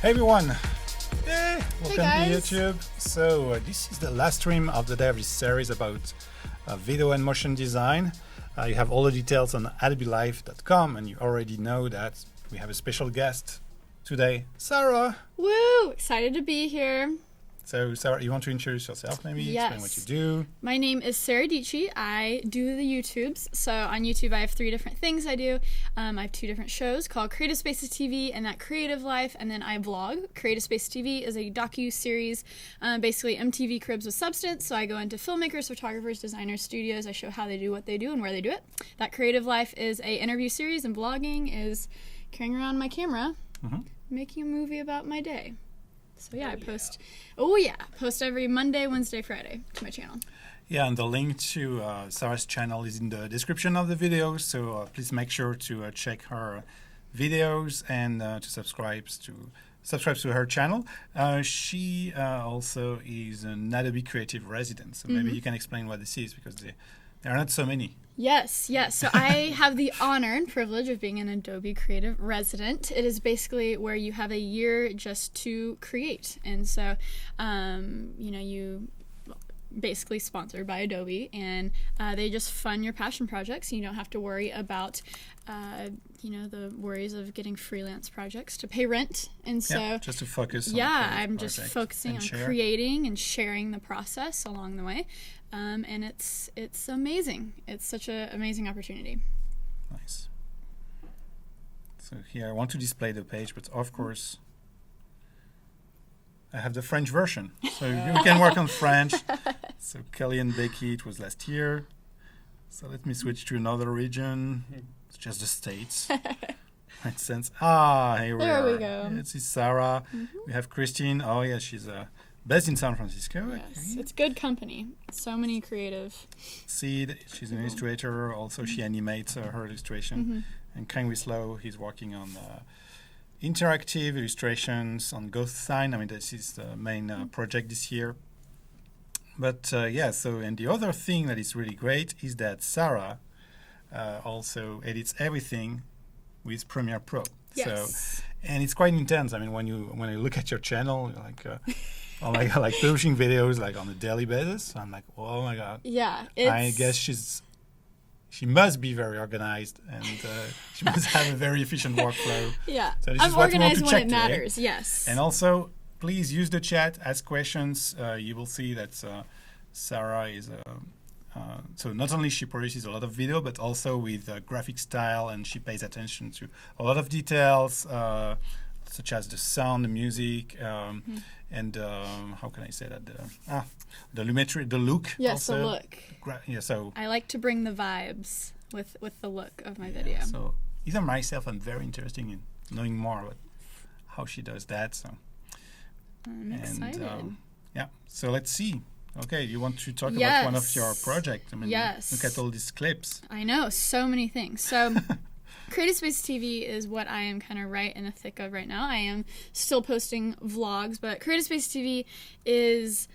Hey everyone! Hey, welcome to guys. YouTube. So this is the last stream of the day of this series about video and motion design. You have all the details on adobelive.com, and you already know that we have a special guest today, Sarah. Woo! Excited to be here. So Sarah, you want to introduce yourself maybe? Yes. Explain what you do. My name is Sarah Dici. I do the YouTubes. So on YouTube, I have 3 different things I do. I have 2 different shows called Creative Spaces TV and That Creative Life, and then I vlog. Creative Spaces TV is a docu-series, basically MTV Cribs with substance. So I go into filmmakers, photographers, designers, studios. I show how they do what they do and where they do it. That Creative Life is a interview series, and vlogging is carrying around my camera, making a movie about my day. So yeah, I post. Post every Monday, Wednesday, Friday to my channel. Yeah, and the link to Sarah's channel is in the description of the video. So please make sure to check her videos and to subscribe to her channel. She also is an Adobe Creative resident. So maybe you can explain what this is, because there are not so many. Yes. So I have the honor and privilege of being an Adobe Creative resident. It is basically where you have a year just to create. And so, you basically sponsored by Adobe, and they just fund your passion projects. You don't have to worry about, the worries of getting freelance projects to pay rent. And so, just to focus on I'm just focusing on creating and sharing the process along the way. And it's amazing. It's such an amazing opportunity. Nice. So here I want to display the page, but of course I have the French version. So you can work on French. So Kelly and Becky, it was last year. So let me switch to another region. It's just the States. Right sense. Here we are. There we go. This is Sarah. We have Christine. Oh yeah, she's based in San Francisco. Yes, it's good company. So many creative. Seed, she's an illustrator. Also, she animates her illustration. And Ken Winslow, he's working on interactive illustrations on Ghost Sign. I mean, this is the main project this year. But and the other thing that is really great is that Sarah also edits everything with Premiere Pro. Yes. So, and it's quite intense. I mean, when you look at your channel, you're like, oh my god, like publishing videos like on a daily basis. I'm like, oh my god. Yeah. I guess she must be very organized, and she must have a very efficient workflow. Yeah. So this I'm is what we want organized to when check it today. matters. Yes. And also, please use the chat, ask questions. You will see that Sarah is so not only she produces a lot of video, but also with graphic style, and she pays attention to a lot of details, such as the sound, the music, and how can I say that? The lumetri, the look. Yes, also. the look. So I like to bring the vibes with the look of my video. So even myself, I'm very interested in knowing more about how she does that. So I'm excited. So let's see. Okay, you want to talk about one of your projects? I mean, yes. Look at all these clips. I know, so many things. So Creative Space TV is what I am kind of right in the thick of right now. I am still posting vlogs, but Creative Space TV is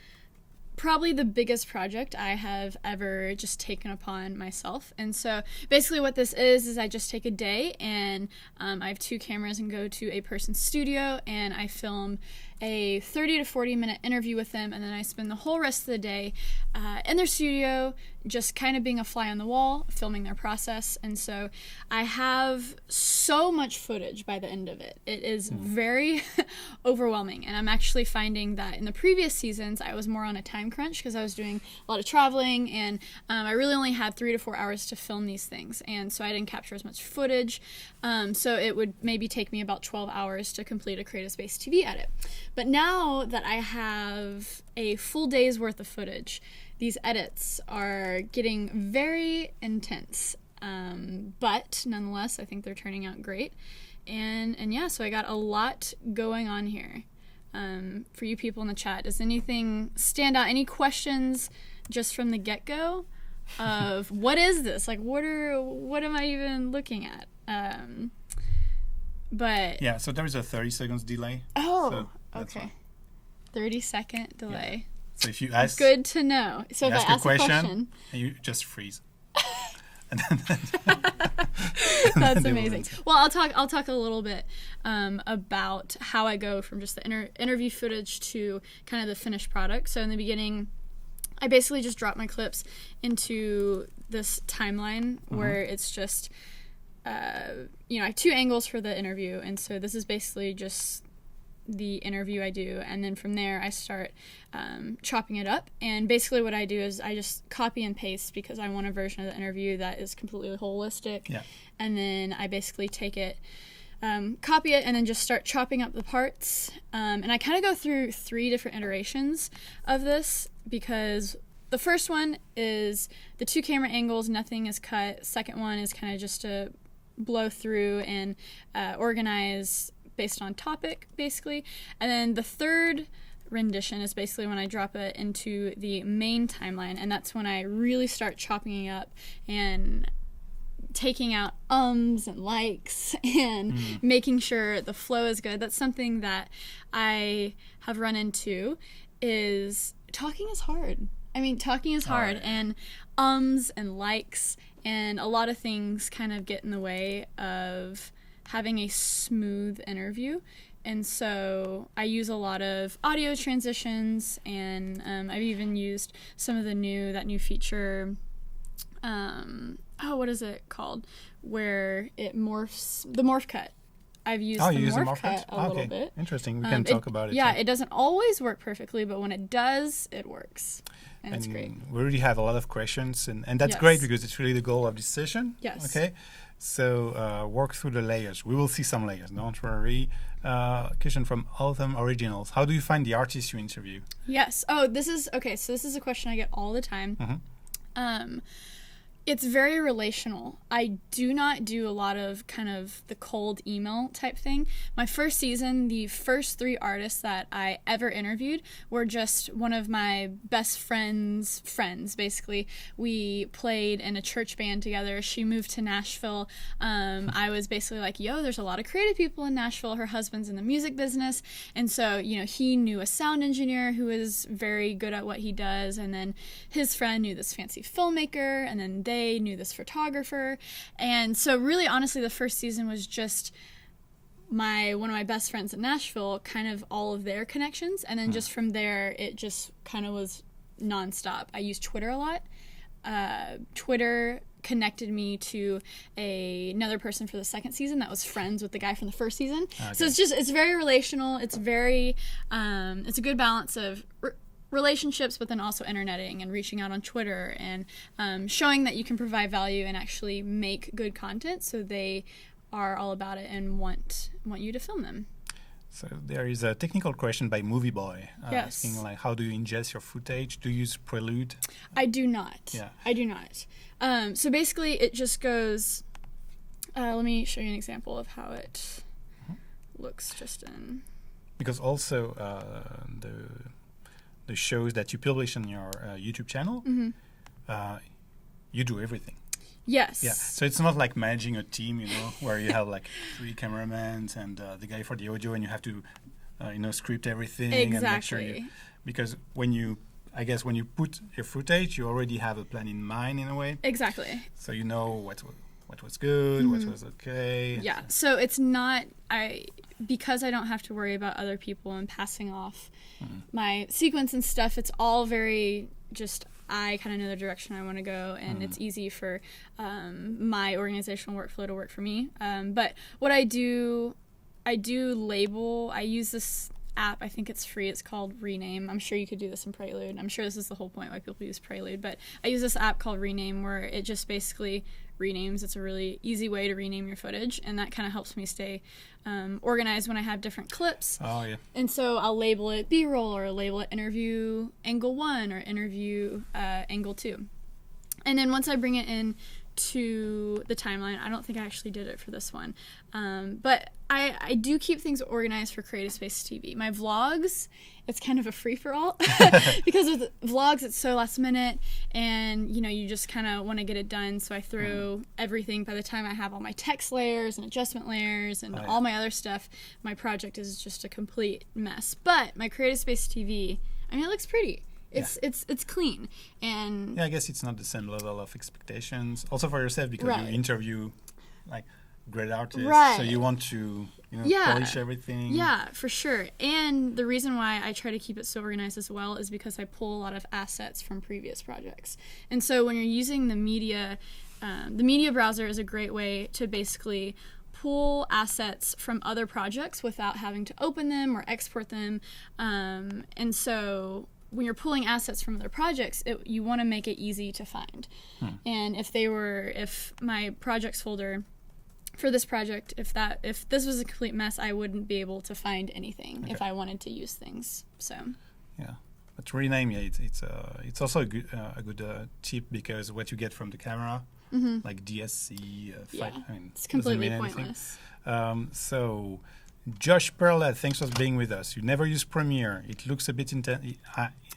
probably the biggest project I have ever just taken upon myself. And so basically what this is I just take a day, and I have 2 cameras and go to a person's studio, and I film a 30 to 40 minute interview with them, and then I spend the whole rest of the day in their studio just kind of being a fly on the wall, filming their process. And so I have so much footage by the end of it. It is very overwhelming, and I'm actually finding that in the previous seasons I was more on a time crunch because I was doing a lot of traveling, and I really only had 3 to 4 hours to film these things, and so I didn't capture as much footage. So it would maybe take me about 12 hours to complete a Creative Space TV edit. But now that I have a full day's worth of footage, these edits are getting very intense. But nonetheless, I think they're turning out great. And so I got a lot going on here. For you people in the chat, does anything stand out? Any questions just from the get-go of what is this? Like, what am I even looking at? But yeah, so there is a 30 seconds delay. Oh, so okay. 30-second delay. Yeah. So if you ask, good to know. So if I ask ask a question, and you just freeze. And then, That's they will amazing. answer. Well, I'll talk a little bit about how I go from just the interview footage to kind of the finished product. So in the beginning, I basically just drop my clips into this timeline where it's just I have 2 angles for the interview, and so this is basically just the interview I do, and then from there I start chopping it up. And basically what I do is I just copy and paste because I want a version of the interview that is completely holistic. Yeah. And then I basically take it, copy it, and then just start chopping up the parts. And I kind of go through 3 different iterations of this, because the first one is the 2 camera angles, nothing is cut. Second one is kind of just to blow through and organize based on topic, basically. And then the third rendition is basically when I drop it into the main timeline, and that's when I really start chopping it up and taking out ums and likes and making sure the flow is good. That's something that I have run into, is talking is hard. I mean, talking is hard, and ums and likes and a lot of things kind of get in the way of having a smooth interview. And so I use a lot of audio transitions, and I've even used some of that new feature, what is it called, where it morphs, the morph cut. I've used the morph cut a little bit. Interesting. We can talk about it. Yeah, too. it doesn't always work perfectly, but when it does, it works. And it's great. We really have a lot of questions, and that's Yes. great, because it's really the goal of this session. Yes. Okay. So work through the layers. We will see some layers, don't worry. Question from Autumn Originals. How do you find the artists you interview? Yes. Oh, this is a question I get all the time. It's very relational. I do not do a lot of kind of the cold email type thing. My first season, the first 3 artists that I ever interviewed were just one of my best friends, basically. We played in a church band together. She moved to Nashville. I was basically like, yo, there's a lot of creative people in Nashville. Her husband's in the music business. And so, he knew a sound engineer who is very good at what he does. And then his friend knew this fancy filmmaker. And then they knew this photographer. And so really, honestly, the first season was just one of my best friends in Nashville, kind of all of their connections. And then just from there, it just kind of was nonstop. I used Twitter a lot. Twitter connected me to another person for the second season that was friends with the guy from the first season. Okay. So it's very relational. It's very, it's a good balance of relationships, but then also interneting and reaching out on Twitter and showing that you can provide value and actually make good content, so they are all about it and want you to film them. So there is a technical question by Movie Boy Yes. asking, like, how do you ingest your footage? Do you use Prelude? I do not. Yeah. I do not. So basically, it just goes. Let me show you an example of how it looks just in. Because also the shows that you publish on your YouTube channel, you do everything. Yes. Yeah. So it's not like managing a team, where you have like 3 cameramans and the guy for the audio, and you have to, script everything. Exactly. And make sure because when you put your footage, you already have a plan in mind in a way. Exactly. So you know what was good, what was okay. Yeah. So it's not because I don't have to worry about other people and passing off my sequence and stuff. It's all very just. I kind of know the direction I want to go, and it's easy for my organizational workflow to work for me. But what I do label. I use this app. I think it's free. It's called Rename. I'm sure you could do this in Prelude. I'm sure this is the whole point why people use Prelude. But I use this app called Rename, where it just basically renames. It's a really easy way to rename your footage, and that kind of helps me stay organized when I have different clips. Oh, yeah. And so I'll label it B-roll, or label it interview angle 1 or interview angle 2. And then once I bring it in to the timeline, I don't think I actually did it for this one, but I do keep things organized for Creative Space TV. My vlogs, it's kind of a free-for-all because with vlogs it's so last minute, and you just kind of want to get it done, so I throw everything. By the time I have all my text layers and adjustment layers and all my other stuff, my project is just a complete mess. But my Creative Space TV, I mean, it looks pretty. It's clean, and Yeah, I guess it's not the same level of expectations. Also for yourself, because Right. you interview like great artists, so Right. you want to Yeah. polish everything. yeah, for sure. And the reason why I try to keep it so organized as well is because I pull a lot of assets from previous projects. And so when you're using the media browser is a great way to basically pull assets from other projects without having to open them or export them. And so when you're pulling assets from other projects, you want to make it easy to find. And if my projects folder for this project, if this was a complete mess, I wouldn't be able to find anything if I wanted to use things. So Yeah, but rename, it's also a good tip, because what you get from the camera, like DSC, it's doesn't completely mean anything. pointless. So Josh Perlet, thanks for being with us. You never use Premiere. It looks a bit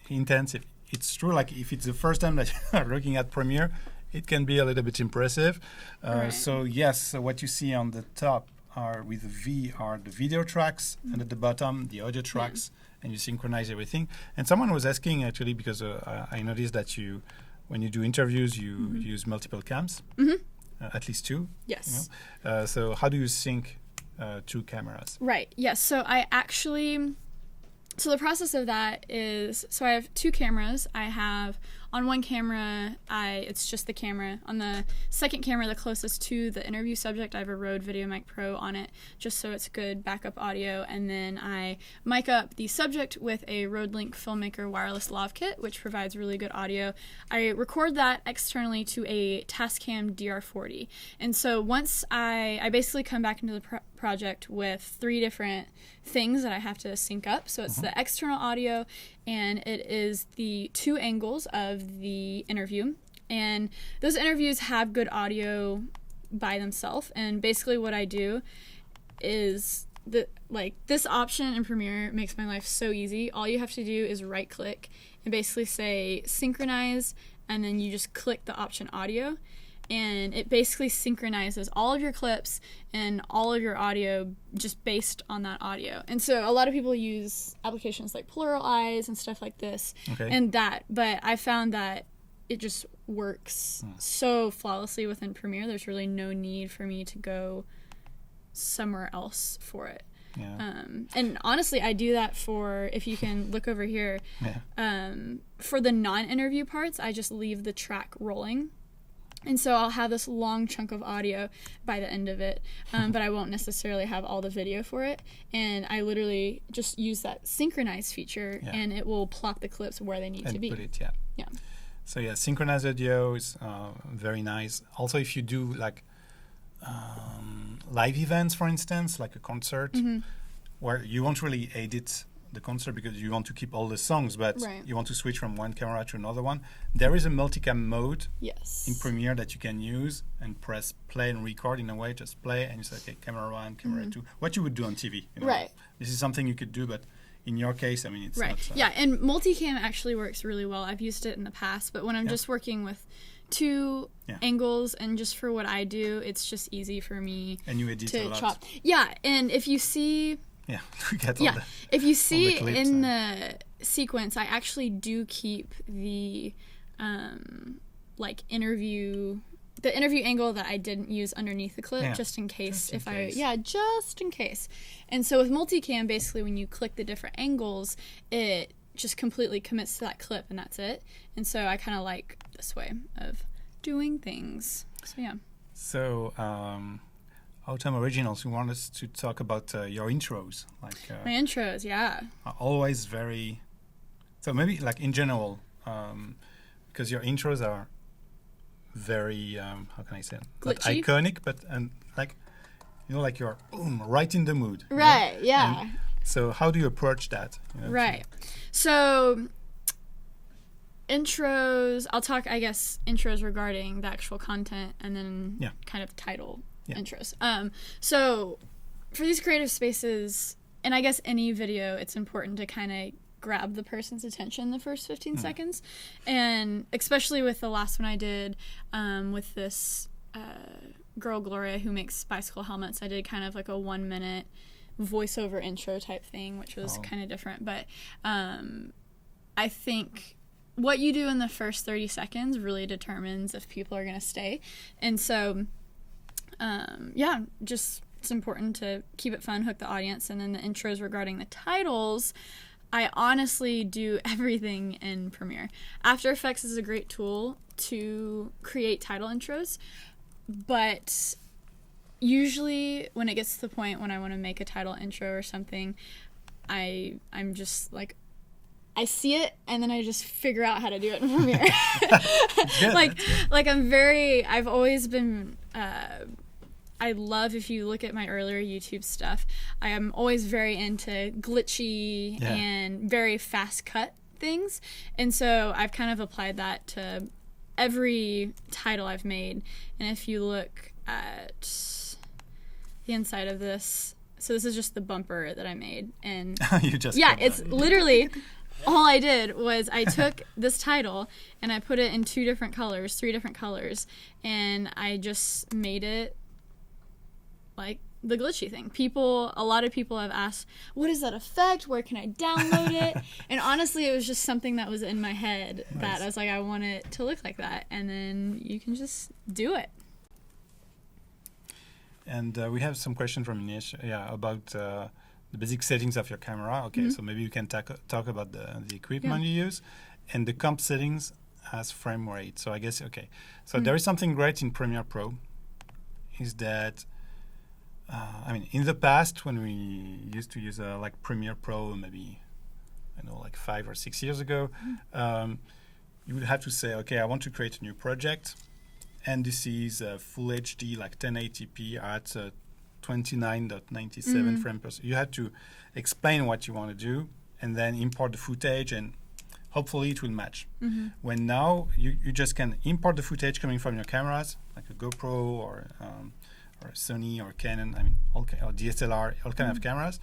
intensive. It's true, like if it's the first time that you're looking at Premiere, it can be a little bit impressive. Right. So yes, so what you see on the top with the V are the video tracks, and at the bottom the audio tracks, and you synchronize everything. And someone was asking, actually, because I noticed that when you do interviews, you use multiple cams, at least two. Yes. So how do you sync two cameras? Right. Yes. So so the process of that is, so I have two cameras. I have on one camera, it's just the camera. On the second camera, the closest to the interview subject, I have a Rode VideoMic Pro on it, just so it's good backup audio. And then I mic up the subject with a Rode Link Filmmaker wireless lav kit, which provides really good audio. I record that externally to a Tascam DR40. And so once I basically come back into the project with three different things that I have to sync up. So it's the external audio, and it is the two angles of the interview. And those interviews have good audio by themselves. And basically what I do is this option in Premiere makes my life so easy. All you have to do is right click and basically say synchronize, and then you just click the option audio. And it basically synchronizes all of your clips and all of your audio just based on that audio. And so a lot of people use applications like Pluralize and stuff like this, but I found that it just works so flawlessly within Premiere. There's really no need for me to go somewhere else for it. Yeah. And honestly, I do that if you can look over here, for the non-interview parts, I just leave the track rolling. And so I'll have this long chunk of audio by the end of it, but I won't necessarily have all the video for it. And I literally just use that synchronize feature, and it will plot the clips where they need to be. Put it, Yeah. So yeah, synchronized audio is very nice. Also, if you do like live events, for instance, like a concert, where you won't really edit the concert because you want to keep all the songs, but you want to switch from one camera to another one, there is a multicam mode in Premiere that you can use and press play and record. In a way, just play and you say, okay, camera one, camera two, what you would do on TV. Right. This is something you could do, but in your case, I mean, it's not... Yeah, and multicam actually works really well. I've used it in the past, but when I'm just working with two angles and just for what I do, it's just easy for me and you edit to a lot. chop. Yeah, and if you see... Yeah, we get all if you see clips, in the sequence, I actually do keep the interview angle that I didn't use underneath the clip, just in case just in case. And so with multicam, basically when you click the different angles, it just completely commits to that clip and that's it. And so I kind of like this way of doing things. So yeah. So Autumn Originals, you want us to talk about your intros, like my intros, are always very. So maybe like in general, because your intros are very how can I say it? Not glitchy? Iconic, but like like you're right in the mood. Right. Yeah. And so how do you approach that? Right. So intros. I'll talk, I guess, intros regarding the actual content, and then kind of title. Intros. So for these creative spaces, and I guess any video, it's important to kind of grab the person's attention the first 15 seconds. And especially with the last one I did with this girl, Gloria, who makes bicycle helmets, I did kind of like a 1 minute voiceover intro type thing, which was kind of different. But I think what you do in the first 30 seconds really determines if people are going to stay. And so, just it's important to keep it fun, hook the audience. And then the intros regarding the titles, I honestly do everything in Premiere. After Effects is a great tool to create title intros, but usually when it gets to the point when I want to make a title intro or something, I'm just like, I see it and then I just figure out how to do it in Premiere. I've always been, I love, if you look at my earlier YouTube stuff, I am always very into glitchy and very fast cut things. And so I've kind of applied that to every title I've made. And if you look at the inside of this, so this is just the bumper that I made. And it's literally... All I did was I took this title and I put it in 3 different colors, and I just made it like the glitchy thing. A lot of people have asked, what is that effect? Where can I download it? And honestly, it was just something that was in my head that I was like, I want it to look like that. And then you can just do it. And we have some questions from Inish, about the basic settings of your camera. Okay, so maybe you can talk about the equipment you use and the comp settings as frame rate. So I guess, so there is something great in Premiere Pro, is that, in the past when we used to use like Premiere Pro, maybe, 5 or 6 years ago, you would have to say, okay, I want to create a new project, and this is full HD, like 1080p at 29.97 frames per second. You have to explain what you want to do and then import the footage, and hopefully it will match. When now you just can import the footage coming from your cameras, like a GoPro or Sony or Canon, or DSLR, all kind of cameras,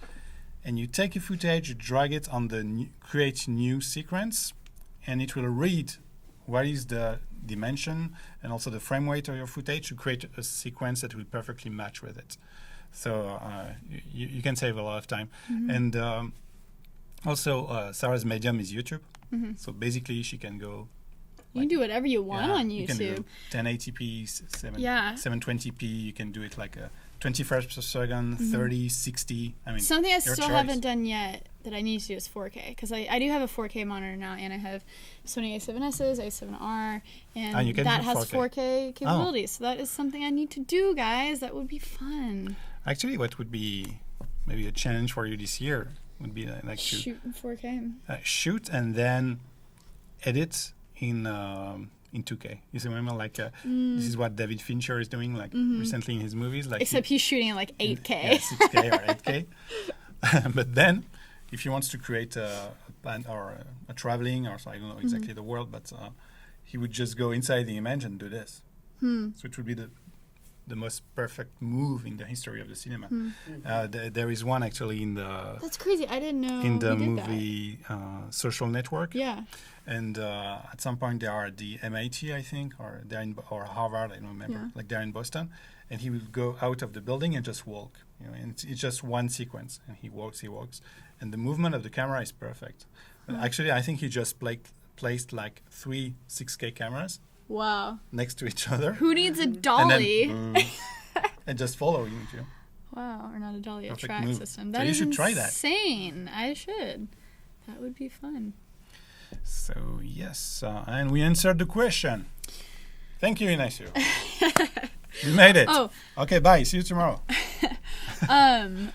and you take a footage, you drag it on the create new sequence, and it will read what is the dimension and also the frame rate of your footage to create a sequence that will perfectly match with it. So you can save a lot of time. And also Sarah's medium is YouTube. So basically she can go... You can do whatever you want on YouTube. You can do 1080p, 720p. You can do it like a 20 frames per second, 30, 60. Something I still haven't done yet that I need to do is 4K, because I do have a 4K monitor now, and I have Sony A7Ss, A7R, and that has 4K capabilities. So that is something I need to do, guys. That would be fun. Actually, what would be maybe a challenge for you this year would be like shoot in 4K. Shoot and then edit in 2K. You see, remember, this is what David Fincher is doing, recently in his movies. Except he's shooting in 8K. Yeah, 6K or 8K. But then, if he wants to create a traveling, or so, I don't know exactly the word, but he would just go inside the image and do this. So it would be the most perfect move in the history of the cinema. There is one actually in the... That's crazy. I didn't know in the movie Social Network. Yeah. And at some point they are at the MIT, I think, or they're or Harvard, I don't remember. Yeah. Like they're in Boston, and he will go out of the building and just walk. And it's just one sequence, and he walks, and the movement of the camera is perfect. Actually, I think he just placed like 3 6K cameras. Wow. Next to each other. Who needs a dolly? And, then, and just following you. Wow, or not a dolly, Perfect a track move. system. So That you is should try that. insane. I should. That would be fun. So yes, and we answered the question. Thank you, Inacio. You made it. Oh. Okay, bye. See you tomorrow.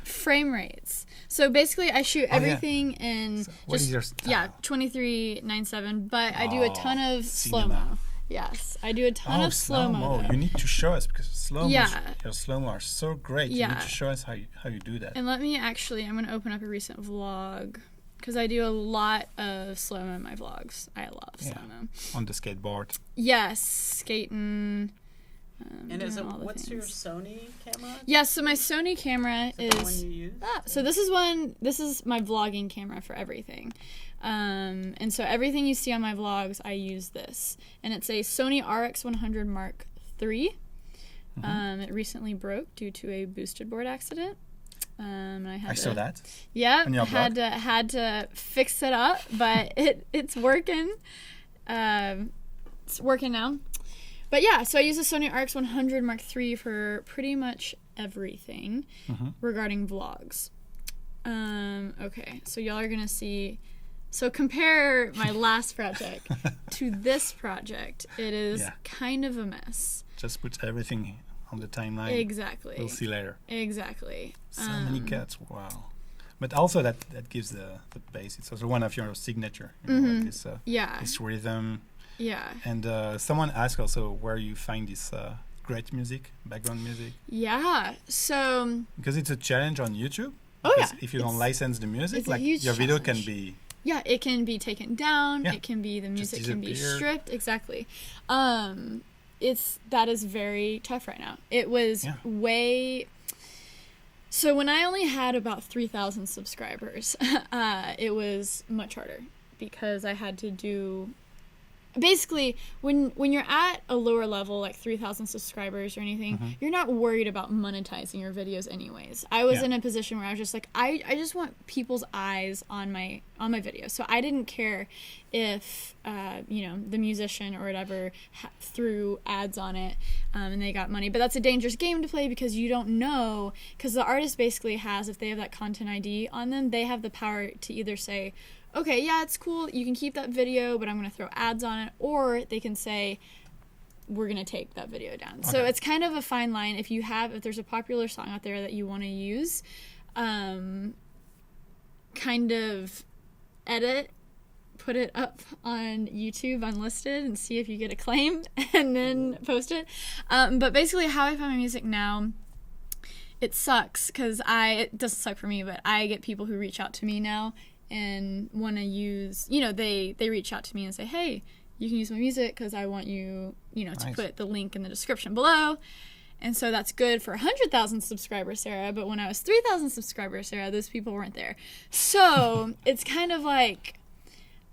Frame rates. So basically, I shoot everything in what is your style? 23:9:7, but I do a ton of slow mo. cinema. Yes, I do a ton of slow mo. You need to show us, because slow mo. Yeah. Your slow mo are so great. You Yeah. need to show us how you do that. And let me I'm going to open up a recent vlog, because I do a lot of slow mo in my vlogs. I love slow mo. On the skateboard. Yes, skating. And is it, doing all the what's your things. Sony camera? Yeah, so my Sony camera Is it the one you use? so this is my vlogging camera for everything. And so everything you see on my vlogs, I use this. And it's a Sony RX100 Mark III. It recently broke due to a boosted board accident. And I saw that. Yeah, On your had to fix it up, but it's working. It's working now. But yeah, so I use the Sony RX100 Mark III for pretty much everything regarding vlogs. Okay, so y'all are gonna see. So compare my last project to this project. It is kind of a mess. Just put everything on the timeline. Exactly. We'll see later. Exactly. So many cuts. Wow. But also that gives the base. It's also one of your signature. You know, like this rhythm. Yeah. And someone asked also where you find this great music, background music. Yeah. So. Because it's a challenge on YouTube. Oh yeah. If you don't license the music, it's like a huge your video can challenge. be. Yeah, it can be taken down. Yeah. It can be the music can be disappear. stripped. Exactly. That is very tough right now. It was way. So when I only had about 3,000 subscribers, it was much harder because I had to do. Basically, when you're at a lower level, like 3,000 subscribers or anything, you're not worried about monetizing your videos anyways. I was in a position where I was just like, I just want people's eyes on my videos. So I didn't care if, the musician or whatever threw ads on it and they got money. But that's a dangerous game to play because you don't know, because the artist basically has, if they have that content ID on them, they have the power to either say, okay, yeah, it's cool, you can keep that video, but I'm going to throw ads on it. Or they can say, we're going to take that video down. Okay. So it's kind of a fine line. If there's a popular song out there that you want to use, kind of edit, put it up on YouTube unlisted and see if you get a claim and then post it. But basically how I find my music now, it sucks because it doesn't suck for me, but I get people who reach out to me now and want to use, they reach out to me and say, hey, you can use my music because I want you, to put the link in the description below. And so that's good for 100,000 subscribers, Sarah. But when I was 3,000 subscribers, Sarah, those people weren't there. So it's kind of like,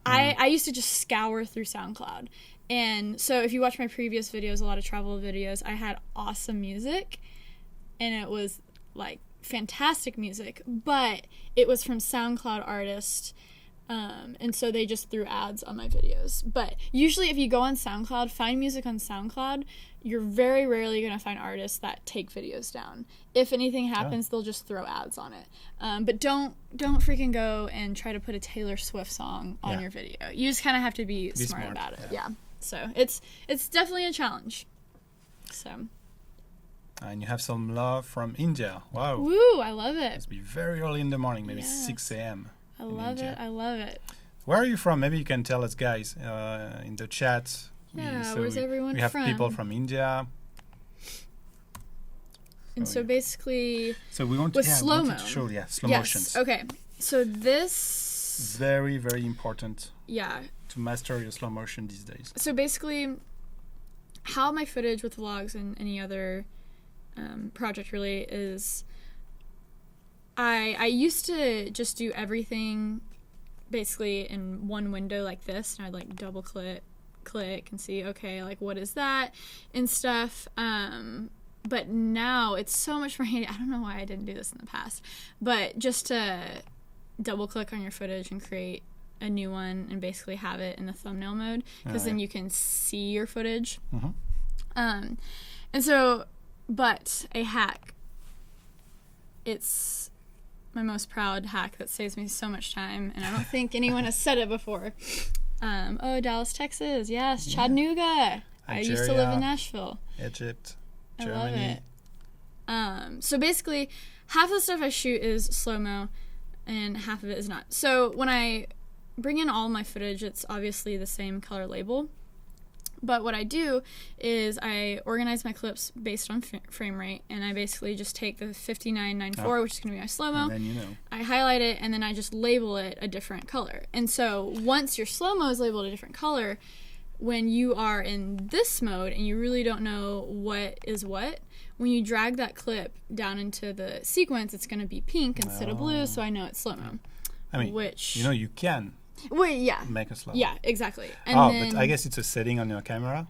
I used to just scour through SoundCloud. And so if you watch my previous videos, a lot of travel videos, I had awesome music. And it was like, fantastic music, but it was from SoundCloud artists, and so they just threw ads on my videos. But usually if you go on SoundCloud, find music on SoundCloud, you're very rarely going to find artists that take videos down. If anything happens, they'll just throw ads on it. But don't freaking go and try to put a Taylor Swift song on your video. You just kind of have to be smart about it. Yeah. So it's definitely a challenge. So. And you have some love from India. Wow. Woo, I love it. It's be very early in the morning, maybe 6 a.m. I love it. Where are you from? Maybe you can tell us, guys, in the chat. Yeah, where's everyone from? We have people from India. And so basically, we want with to slow-mo. show slow motions. Okay. So this very, very important. Yeah. To master your slow motion these days. So basically, how my footage with vlogs and any other project really is, I used to just do everything basically in one window like this, and I'd like double click and see, okay, like what is that and stuff. But now it's so much more handy. I don't know why I didn't do this in the past, but just to double click on your footage and create a new one and basically have it in the thumbnail mode, because then you can see your footage. And so, but a hack, it's my most proud hack that saves me so much time, and I don't think anyone has said it before. Dallas, Texas, yes, Chattanooga. Nigeria, I used to live in Nashville. Egypt, I Germany. love it. So basically, half of the stuff I shoot is slow-mo, and half of it is not. So when I bring in all my footage, it's obviously the same color label. But what I do is I organize my clips based on frame rate, and I basically just take the 5994, which is going to be my slow-mo. And then I highlight it, and then I just label it a different color. And so once your slow-mo is labeled a different color, when you are in this mode and you really don't know what is what, when you drag that clip down into the sequence, it's going to be pink instead of blue, so I know it's slow-mo. I mean, you can make a slow. Yeah, exactly. And then, but I guess it's a setting on your camera.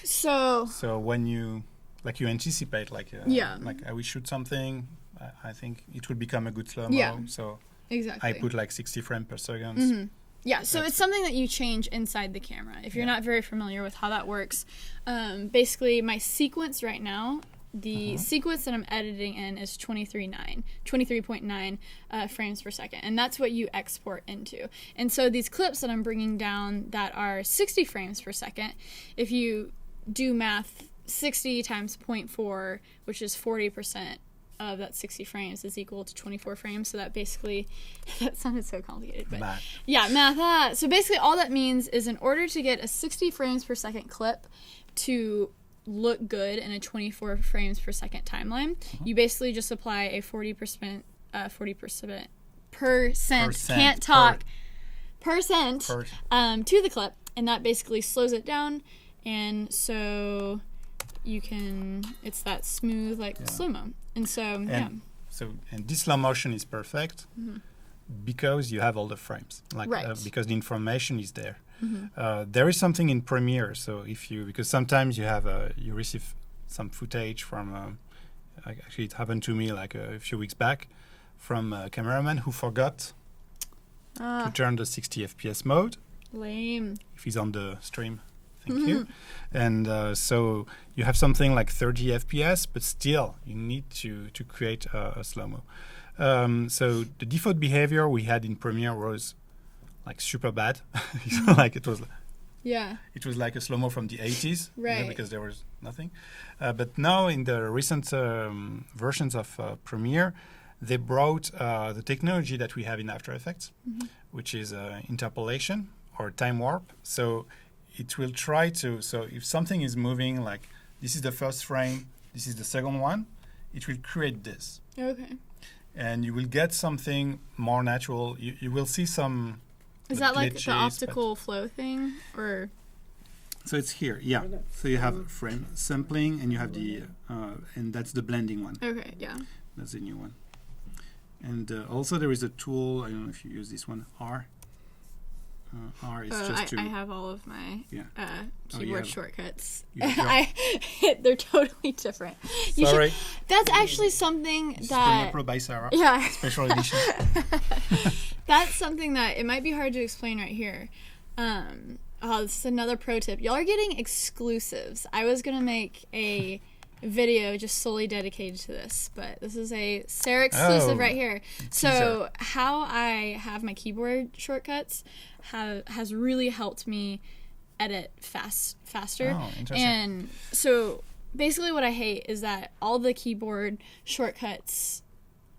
So when you anticipate like I will shoot something, I think it will become a good slow-mo. Yeah. So exactly. I put like 60 frames per second. Yeah, so it's something that you change inside the camera. If you're not very familiar with how that works, basically my sequence right now, the sequence that I'm editing in is 23.9 frames per second, and that's what you export into. And so these clips that I'm bringing down that are 60 frames per second, if you do math, 60 times 0.4, which is 40% of that 60 frames, is equal to 24 frames. So that basically, that sounded so complicated, but Math. yeah, math. So basically all that means is in order to get a 60 frames per second clip to look good in a 24 frames per second timeline, you basically just apply a 40% can't talk percent to the clip, and that basically slows it down, and so you can, it's that smooth like slow-mo. And so and this slow motion is perfect because you have all the frames, like because the information is there. There is something in Premiere, so because sometimes you receive some footage from actually it happened to me like a few weeks back from a cameraman who forgot to turn the 60 FPS mode. Lame. If he's on the stream, thank you. And so you have something like 30 FPS, but still you need to create a slow-mo. So the default behavior we had in Premiere was like super bad. Like it was like a slow-mo from the 80s, right? Because there was nothing. But now in the recent versions of Premiere, they brought the technology that we have in After Effects, which is interpolation or time warp. So it will try to, so if something is moving, like this is the first frame, this is the second one, it will create this. Okay. And you will get something more natural. You will see some Is that like glitches, the optical flow thing, or? So it's here, yeah. So you have frame sampling, and you have the, and that's the blending one. Okay, yeah. That's the new one. And also there is a tool, I don't know if you use this one, R. R is just to... I have all of my keyboard shortcuts. They're totally different. Sorry. That's actually something This that... is Premiere Pro by Sarah. Yeah. Special edition. That's something that it might be hard to explain right here. This is another pro tip. Y'all are getting exclusives. I was going to make a video just solely dedicated to this, but this is a Sarah exclusive right here. So how I have my keyboard shortcuts has really helped me edit faster. Oh, interesting. And so basically what I hate is that all the keyboard shortcuts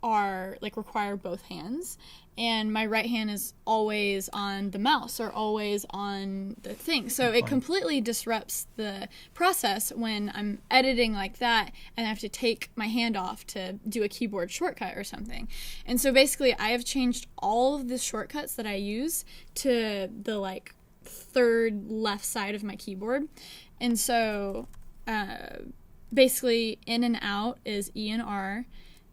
are like require both hands, and my right hand is always on the mouse or always on the thing. So it completely disrupts the process when I'm editing like that and I have to take my hand off to do a keyboard shortcut or something. And so basically I have changed all of the shortcuts that I use to the like third left side of my keyboard. And so basically in and out is E and R,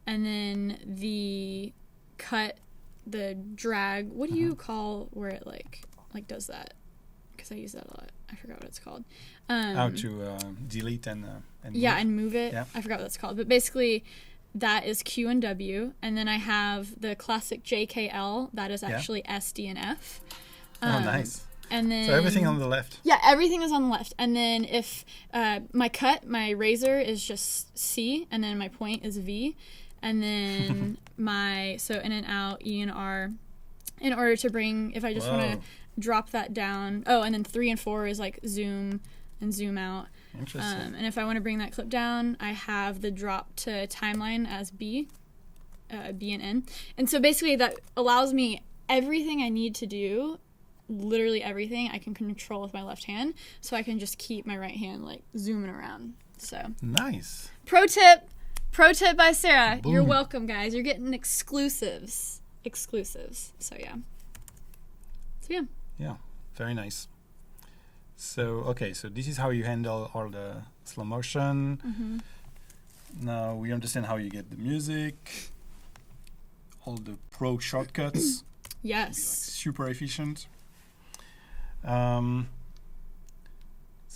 and then the cut, the drag, what do you call where it like does that? Because I use that a lot. I forgot what it's called. How to delete and move it. Yeah. I forgot what that's called. But basically that is Q and W, and then I have the classic JKL, that is actually S, D, and F. Nice. And then, so everything on the left. Yeah, everything is on the left. And then if my razor is just C, and then my point is V. And then so in and out, E and R, in order to bring, if I just want to drop that down. Oh, and then 3 and 4 is like zoom and zoom out. Interesting. And if I want to bring that clip down, I have the drop to timeline as B and N. And so basically that allows me everything I need to do, literally everything I can control with my left hand, so I can just keep my right hand like zooming around. So nice. Pro tip by Sarah. Boom. You're welcome, guys. You're getting exclusives. So yeah. Yeah, very nice. So okay, so this is how you handle all the slow motion. Now we understand how you get the music, all the pro shortcuts. Yes. To be, like, super efficient. So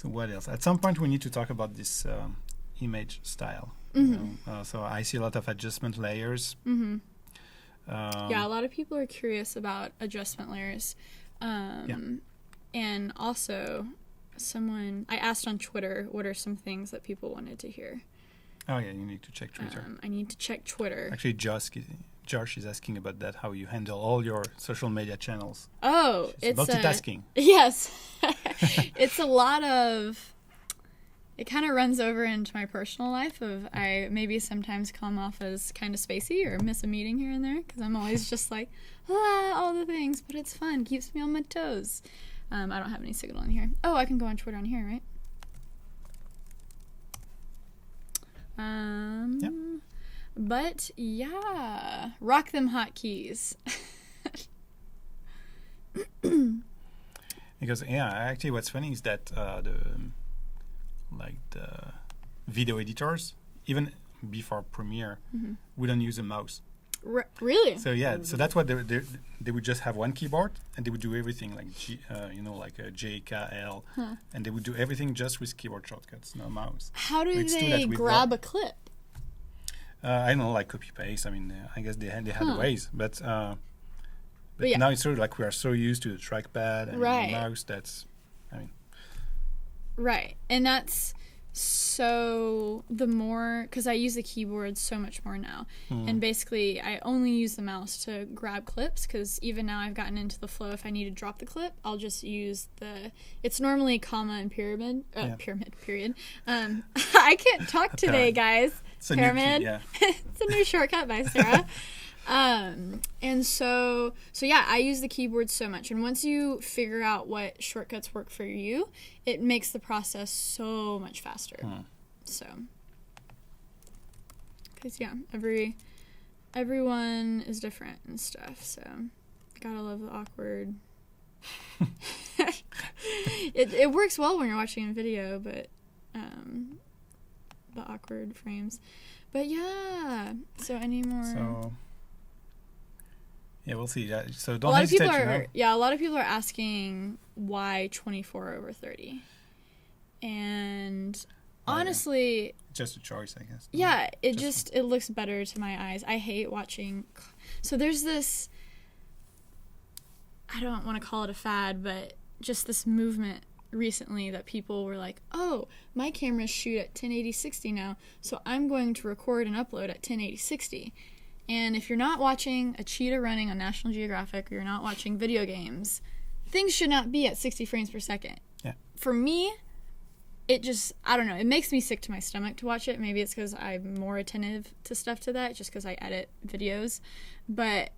what else? At some point we need to talk about this image style. So I see a lot of adjustment layers. Yeah, a lot of people are curious about adjustment layers. And also, I asked on Twitter, what are some things that people wanted to hear? Oh yeah, you need to check Twitter. I need to check Twitter. Actually, Josh is asking about that, how you handle all your social media channels. Oh, It's multitasking. Yes. It's a lot of... It kind of runs over into my personal life of I maybe sometimes come off as kind of spacey or miss a meeting here and there because I'm always just like, all the things, but it's fun. Keeps me on my toes. I don't have any signal in here. Oh, I can go on Twitter on here, right? Yep. But yeah, rock them hotkeys. Because actually, what's funny is that the video editors, even before Premiere, we don't use a mouse. Really? So so that's what they would just have one keyboard and they would do everything like like a J, K, L, and they would do everything just with keyboard shortcuts, no mouse. How do Let's do they that with grab a clip? I don't know, like copy paste. I mean, I guess they had ways, but yeah. now it's sort of like we are so used to the trackpad and Right. the mouse. That's, I mean, Right. And that's so the more, because I use the keyboard so much more now. And basically, I only use the mouse to grab clips because even now I've gotten into the flow. If I need to drop the clip, I'll just use it's normally comma and pyramid, period. I can't talk today, guys. it's a Pyramid. new key, yeah. It's a new shortcut by Sarah. And so yeah, I use the keyboard so much. And once you figure out what shortcuts work for you, it makes the process so much faster. So, because yeah, everyone is different and stuff. So, gotta love the awkward. It works well when you're watching a video, but the awkward frames. But yeah, so any more? So yeah, we'll see. So a don't lot of hesitate. people are a lot of people are asking why 24/30, and honestly, just a choice, I guess. yeah, it looks better to my eyes. I hate watching. So there's this. I don't want to call it a fad, but just this movement recently that people were like, oh, my cameras shoot at 1080-60 now, so I'm going to record and upload at 1080-60. And if you're not watching a cheetah running on National Geographic or you're not watching video games, things should not be at 60 frames per second. Yeah. For me, it just, I don't know, it makes me sick to my stomach to watch it. Maybe it's because I'm more attentive to stuff to that, just because I edit videos. But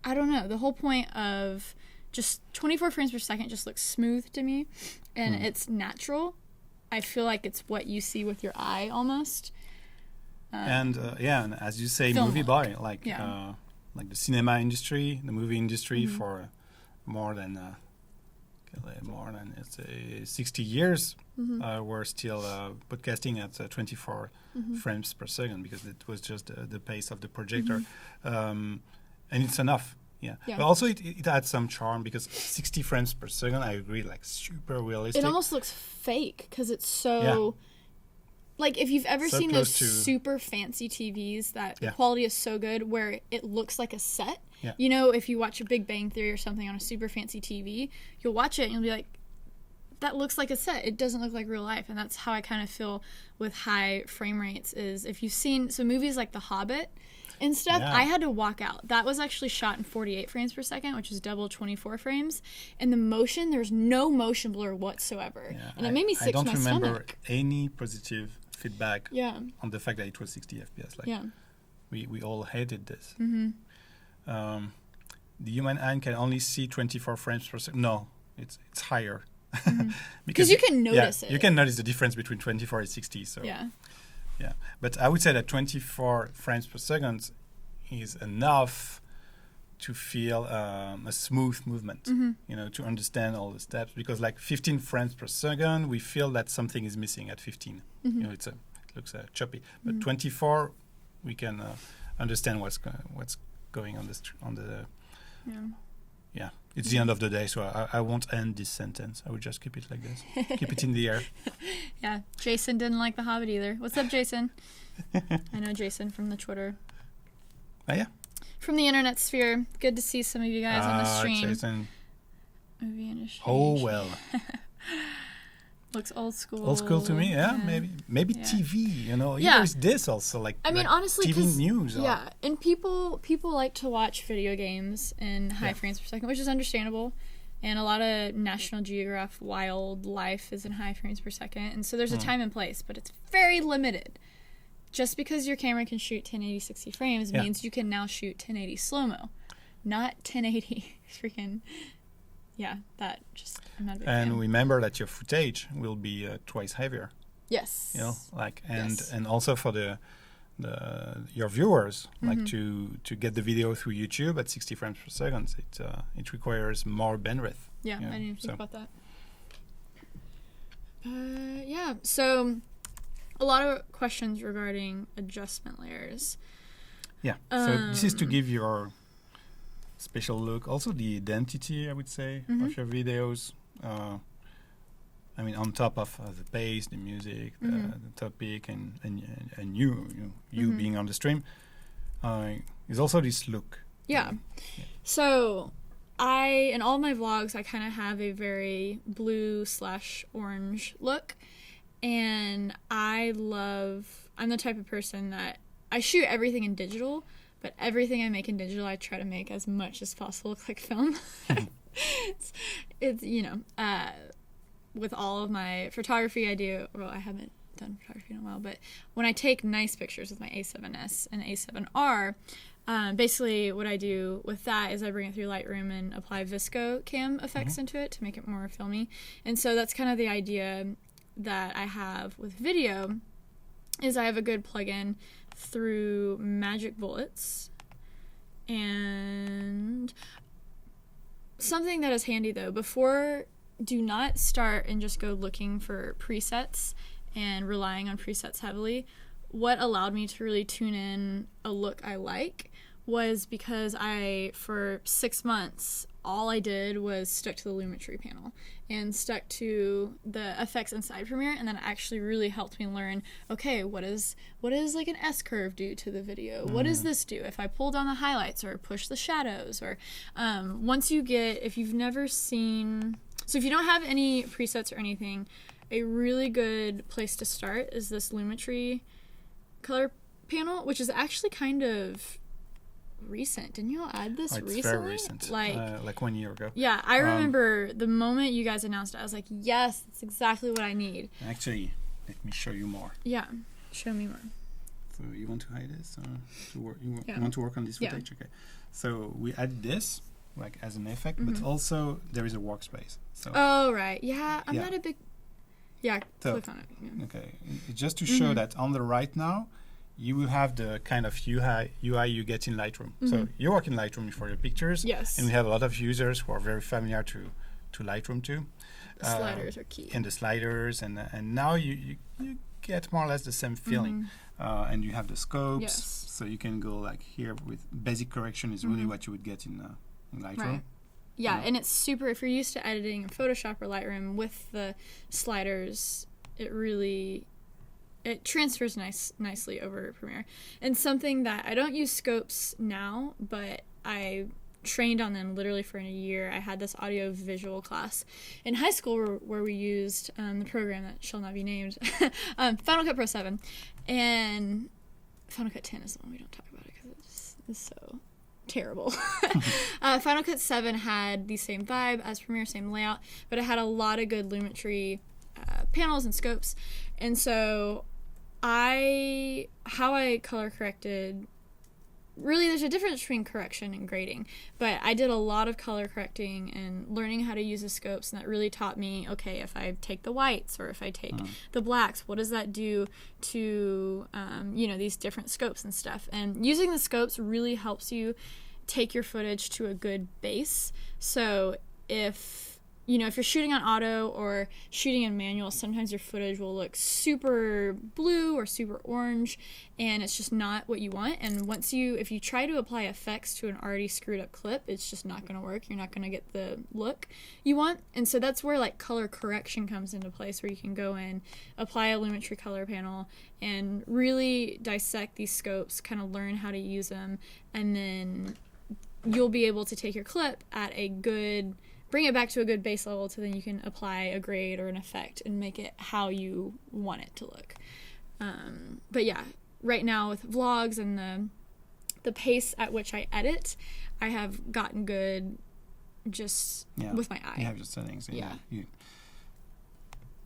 I don't know, the whole point of just 24 frames per second just looks smooth to me, and it's natural. I feel like it's what you see with your eye almost. And and as you say, Film movie look. boy, like the cinema industry, the movie industry for more than let's say 60 years, we're still podcasting at 24 frames per second because it was just the pace of the projector, and it's enough. Yeah. But also it adds some charm because 60 frames per second, I agree, like super realistic. It almost looks fake because it's so... Like, if you've ever So seen those close to- super fancy TVs that the Yeah. quality is so good where it looks like a set. Yeah. You know, if you watch a Big Bang Theory or something on a super fancy TV, you'll watch it and you'll be like, that looks like a set. It doesn't look like real life. And that's how I kind of feel with high frame rates is if you've seen... So movies like The Hobbit and stuff, Yeah. I had to walk out. That was actually shot in 48 frames per second, which is double 24 frames. And the motion, there's no motion blur whatsoever. Yeah, And it made me I sick to don't my remember stomach. any positive feedback Yeah. on the fact that it was 60 FPS. Like Yeah. we all hated this. The human eye can only see 24 frames per second. No, it's higher. Because you can notice it. You can notice the difference between 24 and 60. So Yeah. yeah. But I would say that 24 frames per second is enough to feel a smooth movement, you know, to understand all the steps. Because like 15 frames per second, we feel that something is missing at 15. You know, it looks choppy. But 24, we can understand what's going on the. Yeah, it's the end of the day, so I won't end this sentence. I will just keep it like this. Keep it in the air. Yeah. Jason didn't like The Hobbit either. What's up, Jason? I know Jason from the Twitter. Oh, yeah. From the internet sphere. Good to see some of you guys on the stream. Jason. Movie Spanish. Oh well, Looks old school. old school to me. Yeah, maybe Yeah. TV. You know, Yeah. there's this also like. I mean, like honestly, TV 'cause- news. Yeah, and people like to watch video games in high Yeah. frames per second, which is understandable. And a lot of National Geographic wildlife is in high frames per second, and so there's a time and place, but it's very limited. Just because your camera can shoot 1080 60 frames Yeah. means you can now shoot 1080 slow-mo, not 1080 freaking. Yeah, that just I'm not a big And fan. remember that your footage will be twice heavier. Yes. You know, like and Yes. and also for the your viewers, like Mm-hmm. to get the video through YouTube at 60 frames per second, it requires more bandwidth. Yeah, Yeah, I didn't even think so- about that. Yeah, so a lot of questions regarding adjustment layers. Yeah. So this is to give your special look, also the identity, I would say, Mm-hmm. of your videos. I mean, on top of the bass, the music, Mm-hmm. the topic, and you being on the stream, is also this look. Yeah. So in all my vlogs, I kind of have a very blue/orange look. And I'm the type of person that I shoot everything in digital, but everything I make in digital, I try to make as much as possible look like film. it's with all of my photography, I haven't done photography in a while, but when I take nice pictures with my A7S and A7R, basically what I do with that is I bring it through Lightroom and apply VSCO cam effects into it to make it more filmy. And so that's kind of the idea that I have with video is I have a good plugin through Magic Bullets. And something that is handy though, do not start and just go looking for presets and relying on presets heavily. What allowed me to really tune in a look I like was because for 6 months, all I did was stuck to the Lumetri panel and stuck to the effects inside Premiere, and that actually really helped me learn, okay, what is like an S-curve do to the video? What does this do if I pull down the highlights or push the shadows? Or if you've never seen, so if you don't have any presets or anything, a really good place to start is this Lumetri color panel, which is actually kind of recent. Didn't you all add this It's recently? very recent, like 1 year ago. Yeah, I remember the moment you guys announced it, I was like, yes, that's exactly what I need. Actually, let me show you more. Yeah, show me more. So you want to hide this? You Yeah. want to work on this Yeah. footage? Okay. So we added this like as an effect, but also there is a workspace. So Oh, right. Yeah, I'm Yeah. not a big... Yeah, So- click on it. Yeah. okay, just to show that on the right now, you will have the kind of UI you get in Lightroom. So you work in Lightroom for your pictures. Yes. And we have a lot of users who are very familiar to Lightroom too. The sliders are key. And the sliders, and now you get more or less the same feeling. And you have the scopes, Yes. so you can go like here with basic correction is really what you would get in Lightroom. Right. Yeah, and it's super, if you're used to editing in Photoshop or Lightroom with the sliders, it transfers nicely over Premiere. And something that I don't use scopes now, but I trained on them literally for a year. I had this audio visual class in high school where we used the program that shall not be named, Final Cut Pro 7, and Final Cut 10 is the one we don't talk about it because it's so terrible. Final Cut 7 had the same vibe as Premiere, same layout, but it had a lot of good Lumetri panels and scopes. And so how I color corrected, really there's a difference between correction and grading, but I did a lot of color correcting and learning how to use the scopes, and that really taught me, okay, if I take the whites or if I take the blacks, what does that do to these different scopes and stuff. And using the scopes really helps you take your footage to a good base. So if you're shooting on auto or shooting in manual, sometimes your footage will look super blue or super orange, and it's just not what you want. And if you try to apply effects to an already screwed up clip, it's just not going to work. You're not going to get the look you want. And so that's where like color correction comes into place, where you can go in, apply a Lumetri color panel, and really dissect these scopes, kind of learn how to use them, and then you'll be able to take your clip at a good bring it back to a good base level so then you can apply a grade or an effect and make it how you want it to look. But yeah, right now with vlogs and the pace at which I edit, I have gotten good just with my eye. You have your settings. Yeah. You,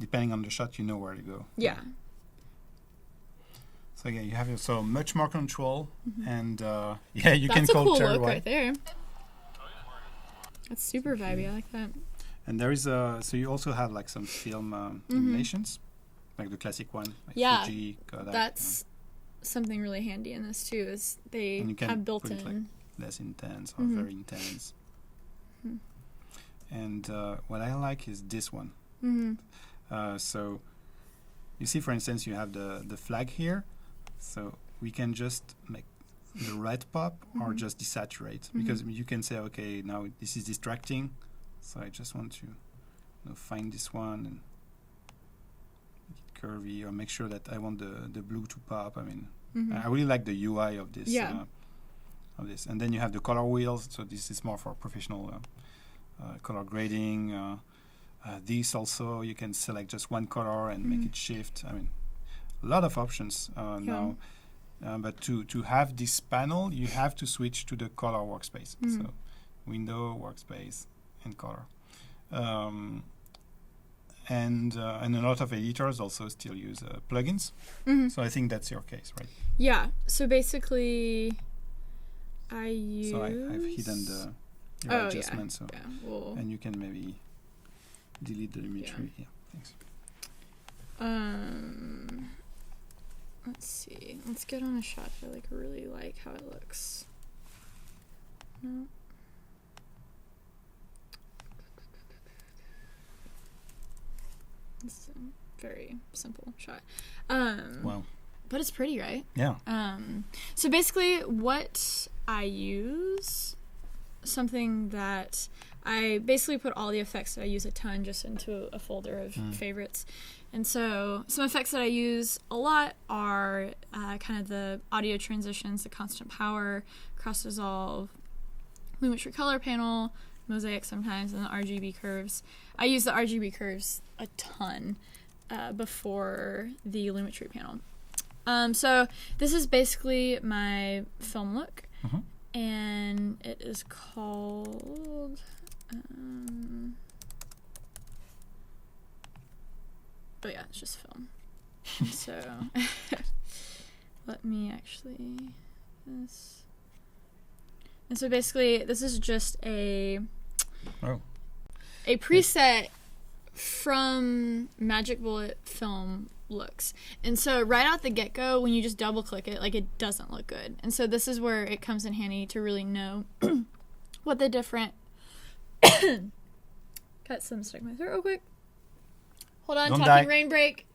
depending on the shot, you know where to go. Yeah. So again, you have so much more control, and you can That's a call cool Cherry look White. right there. That's super vibey. I like that. And there is so you also have like some film emulations, like the classic one, like Yeah, Fuji, Kodak. That's something really handy in this too. Is they And you can have built put it, like, in. less intense or very intense. And what I like is this one. So you see, for instance, you have the flag here. So we can just make the red pop or just desaturate, because you can say, okay, now this is distracting. So I just want to find this one and make it curvy, or make sure that I want the blue to pop. I mean, I really like the UI of this. Yeah. Of this, and then you have the color wheels. So this is more for professional color grading. These also, you can select just one color and make it shift. I mean, a lot of options now. But to have this panel, you have to switch to the color workspace. So window, workspace, and color. And a lot of editors also still use plugins. So I think that's your case, right? Yeah. So basically, I use. So I've hidden the adjustment. So and you can maybe delete the imagery. Yeah. Thanks. Let's see. Let's get on a shot that I really like how it looks. No. It's a very simple shot. Wow. But it's pretty, right? Yeah. So basically what I use, something that I basically put all the effects that I use a ton just into a folder of favorites. And so some effects that I use a lot are kind of the audio transitions, the constant power, cross dissolve, Lumetri color panel, mosaic sometimes, and the RGB curves. I use the RGB curves a ton before the Lumetri panel. So this is basically my film look, and it is called... oh yeah, it's just film. So let me actually this. And so basically, this is just a preset from Magic Bullet film looks. And so right out the get-go, when you just double click it, like, it doesn't look good. And so this is where it comes in handy to really know what the different got some stuck in my throat real quick. Hold on, Don't talking die. rain break.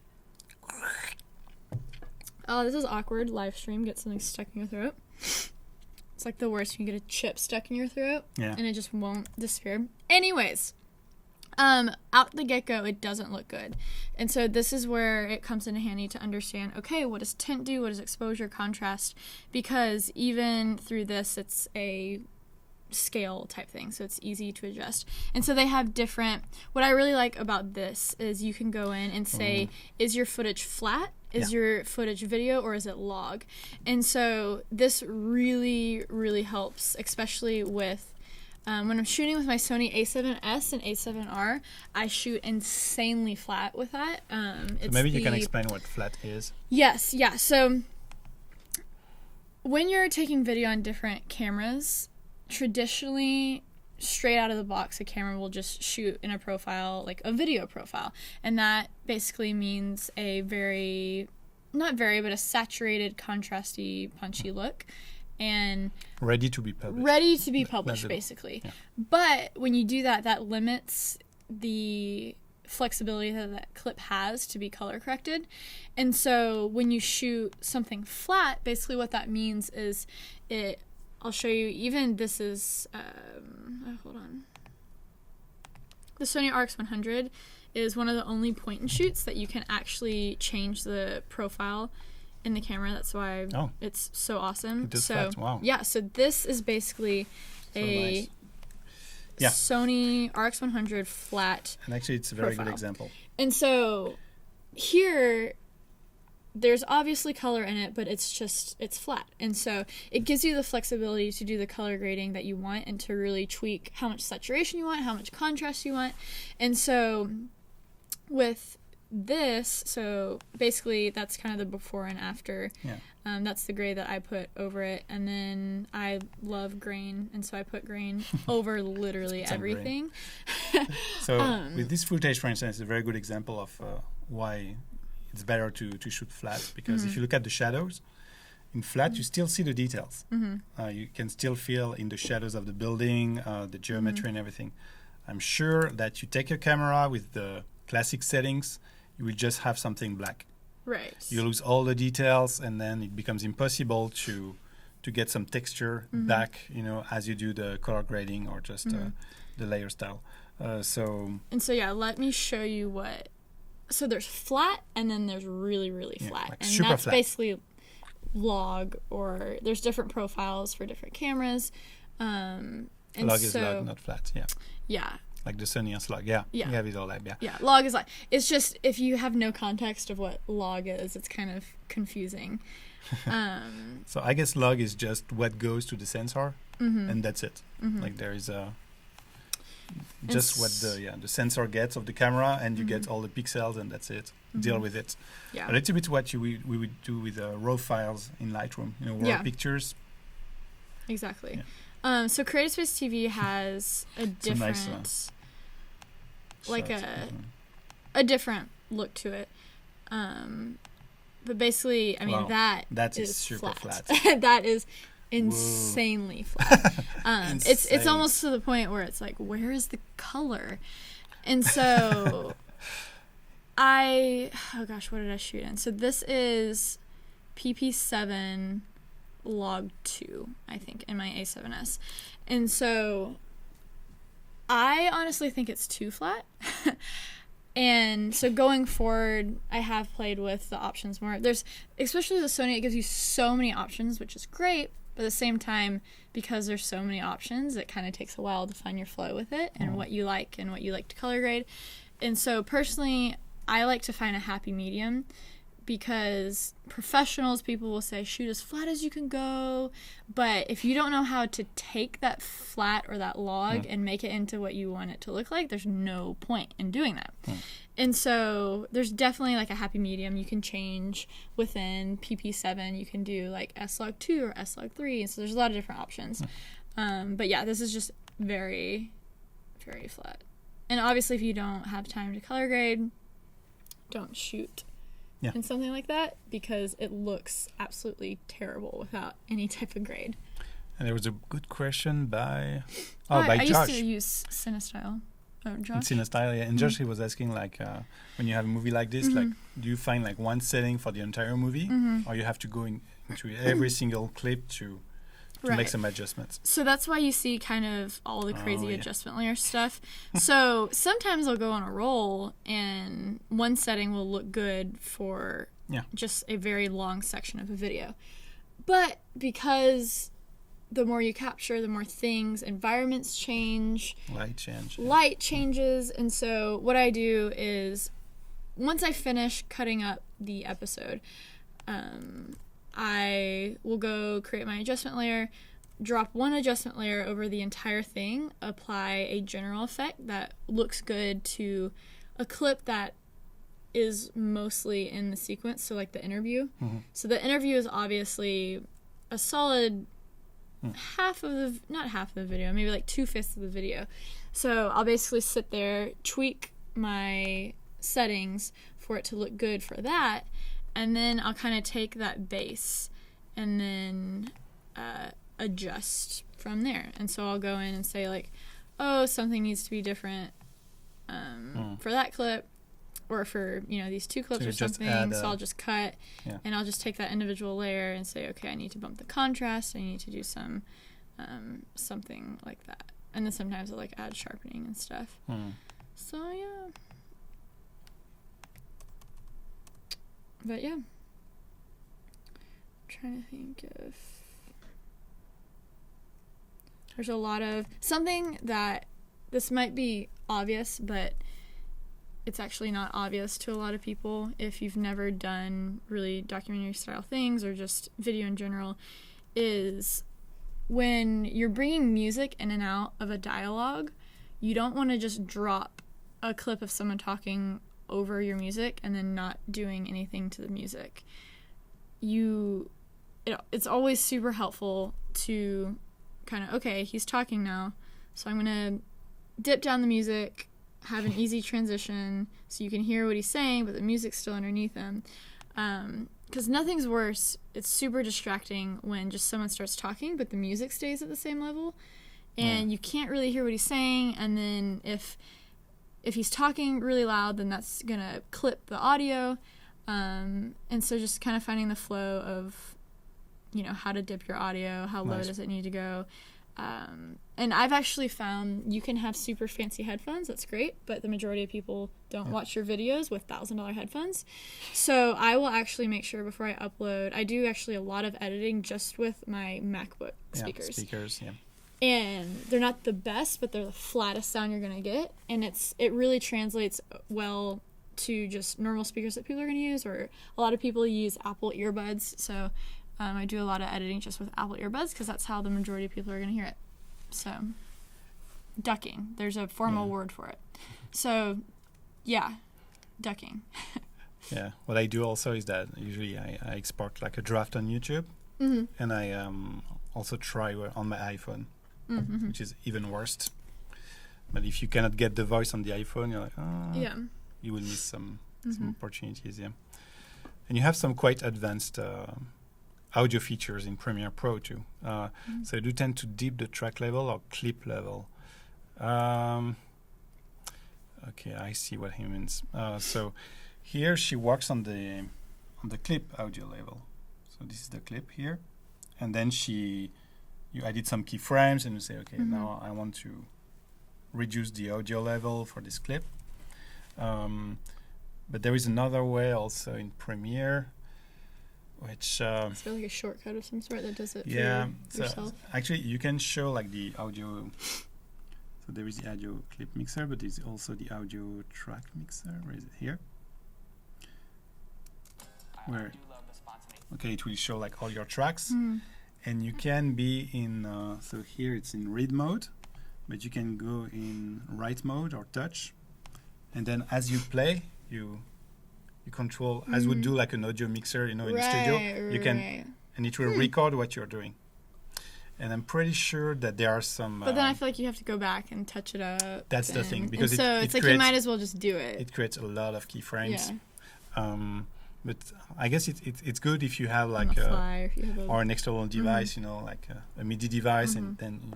Oh, this is awkward. Live stream, get something stuck in your throat. It's like the worst when you get a chip stuck in your throat and it just won't disappear. Anyways, out the get-go, it doesn't look good. And so this is where it comes in handy to understand, okay, what does tint do? What does exposure, contrast? Because even through this, it's a scale type thing, so it's easy to adjust. And so they have different... What I really like about this is you can go in and say, is your footage flat? Is your footage video, or is it log? And so this really, really helps, especially with when I'm shooting with my Sony a7S and a7R, I shoot insanely flat with that. So maybe you can explain what flat is. Yes, yeah. So when you're taking video on different cameras, traditionally, straight out of the box, a camera will just shoot in a profile, like a video profile. And that basically means a very, not very, but a saturated, contrasty, punchy look. And ready to be published. Ready to be published, Legible. basically. Yeah. But when you do that, that limits the flexibility that that clip has to be color corrected. And so when you shoot something flat, basically what that means is it... I'll show you, even this is, hold on. The Sony RX100 is one of the only point and shoots that you can actually change the profile in the camera. That's why it's so awesome. It does so flat. Wow. yeah, so this is basically So a nice. Yeah. Sony RX100 flat. And actually, it's a very good Profile. example. And so here, there's obviously color in it, but it's flat. And so it gives you the flexibility to do the color grading that you want and to really tweak how much saturation you want, how much contrast you want. And so with this, so basically that's kind of the before and after. Yeah. That's the gray that I put over it. And then I love grain, and so I put grain over literally Some grain. everything. So with this footage, for instance, it's a very good example of why it's better to shoot flat, because if you look at the shadows, in flat you still see the details. You can still feel in the shadows of the building, the geometry and everything. I'm sure that you take your camera with the classic settings, you will just have something black. Right. You lose all the details, and then it becomes impossible to get some texture back, as you do the color grading or just the layer style. And so yeah, let me show you what. So there's flat, and then there's really, really flat, like and super that's flat. basically log, or there's different profiles for different cameras. And Log so, is log, not flat. Yeah, yeah, like the Sony S-Log. Yeah, Yeah. you have it all like yeah. Log is like, it's just if you have no context of what log is, it's kind of confusing. So I guess log is just what goes to the sensor, and that's it. Like there is just what the sensor gets of the camera, and you get all the pixels, and that's it. Deal with it. Yeah. A little bit what we would do with raw files in Lightroom. Raw Yeah. pictures. Exactly. So Creative Space TV has a a different, nice, like shot. a different look to it. But basically, I mean, Wow. that That is is super flat. flat. That is insanely flat. It's Insane. almost to the point where it's like, where is the color? And so oh gosh, what did I shoot in? So this is PP7 log 2, I think, in my A7S. And so I honestly think it's too flat. And so going forward, I have played with the options more. There's, especially the Sony, it gives you so many options, which is great. But at the same time, because there's so many options, it kind of takes a while to find your flow with it and what you like to color grade. And so personally, I like to find a happy medium, because professionals, people will say shoot as flat as you can go, but if you don't know how to take that flat or that log and make it into what you want it to look like, there's no point in doing that. And so there's definitely like a happy medium you can change within PP7. You can do like S-Log2 or S-Log3, and so there's a lot of different options. But yeah, this is just very, very flat. And obviously if you don't have time to color grade, don't shoot in something like that, because it looks absolutely terrible without any type of grade. And there was a good question by I Josh. used to use Cinestyle. Oh, In Josh? Cinestyle, yeah. And Josh, he was asking, like, when you have a movie like this, like, do you find like one setting for the entire movie, or you have to go into every single clip to make some adjustments? So that's why you see kind of all the crazy yeah. adjustment layer stuff. So sometimes I'll go on a roll, and one setting will look good for just a very long section of a video. But because the more you capture, the more things, environments change. Light changes. And so what I do is, once I finish cutting up the episode, I will go create my adjustment layer, drop one adjustment layer over the entire thing, apply a general effect that looks good to a clip that is mostly in the sequence, so like the interview. So the interview is obviously a solid not half of the video, maybe like 2/5 of the video. So I'll basically sit there, tweak my settings for it to look good for that, and then I'll kind of take that base and then adjust from there. And so I'll go in and say like, oh, something needs to be different for that clip, or for, these two clips So or something. So I'll just cut and I'll just take that individual layer and say, okay, I need to bump the contrast. I need to do some something like that. And then sometimes I'll like add sharpening and stuff. So yeah. But yeah. I'm trying to think of... There's a lot of... Something that this might be obvious, but it's actually not obvious to a lot of people if you've never done really documentary style things or just video in general, is when you're bringing music in and out of a dialogue, you don't want to just drop a clip of someone talking over your music and then not doing anything to the music. It's always super helpful to kind of, okay, he's talking now, so I'm going to dip down the music, have an easy transition so you can hear what he's saying, but the music's still underneath him. Because nothing's worse. It's super distracting when just someone starts talking, but the music stays at the same level, and you can't really hear what he's saying. And then if he's talking really loud, then that's gonna clip the audio. And so just kind of finding the flow of, how to dip your audio, how low does it need to go. And I've actually found you can have super fancy headphones. That's great, but the majority of people don't watch your videos with $1,000 headphones. So I will actually make sure before I upload, I do actually a lot of editing just with my MacBook speakers. And they're not the best, but they're the flattest sound you're going to get. And it really translates well to just normal speakers that people are going to use, or a lot of people use Apple earbuds. So I do a lot of editing just with Apple earbuds because that's how the majority of people are going to hear it. So, ducking. There's a formal word for it. So, yeah, ducking. Yeah. What I do also is that usually I export like a draft on YouTube, and I also try on my iPhone, which is even worse. But if you cannot get the voice on the iPhone, you're like, you will miss some opportunities. Yeah. And you have some quite advanced audio features in Premiere Pro too. So you do tend to dip the track level or clip level. Okay, I see what he means. So here she works on the clip audio level. So this is the clip here, and then you added some keyframes, and you say, okay, now I want to reduce the audio level for this clip. But there is another way also in Premiere, which it's really like a shortcut of some sort that does it for yourself. Actually, you can show like the audio. So there is the audio clip mixer, but there's also the audio track mixer. Where is it? Here. Where? Okay, it will show like all your tracks, and you can be in. So here it's in read mode, but you can go in write mode or touch, and then as you play, you control as would do like an audio mixer, in the studio. You can, and it will record what you're doing. And I'm pretty sure that there are some. But then I feel like you have to go back and touch it up. That's the thing, because it's like creates, you might as well just do it. It creates a lot of keyframes. Yeah. But I guess it's good if you have like or an external device, like a MIDI device, and then.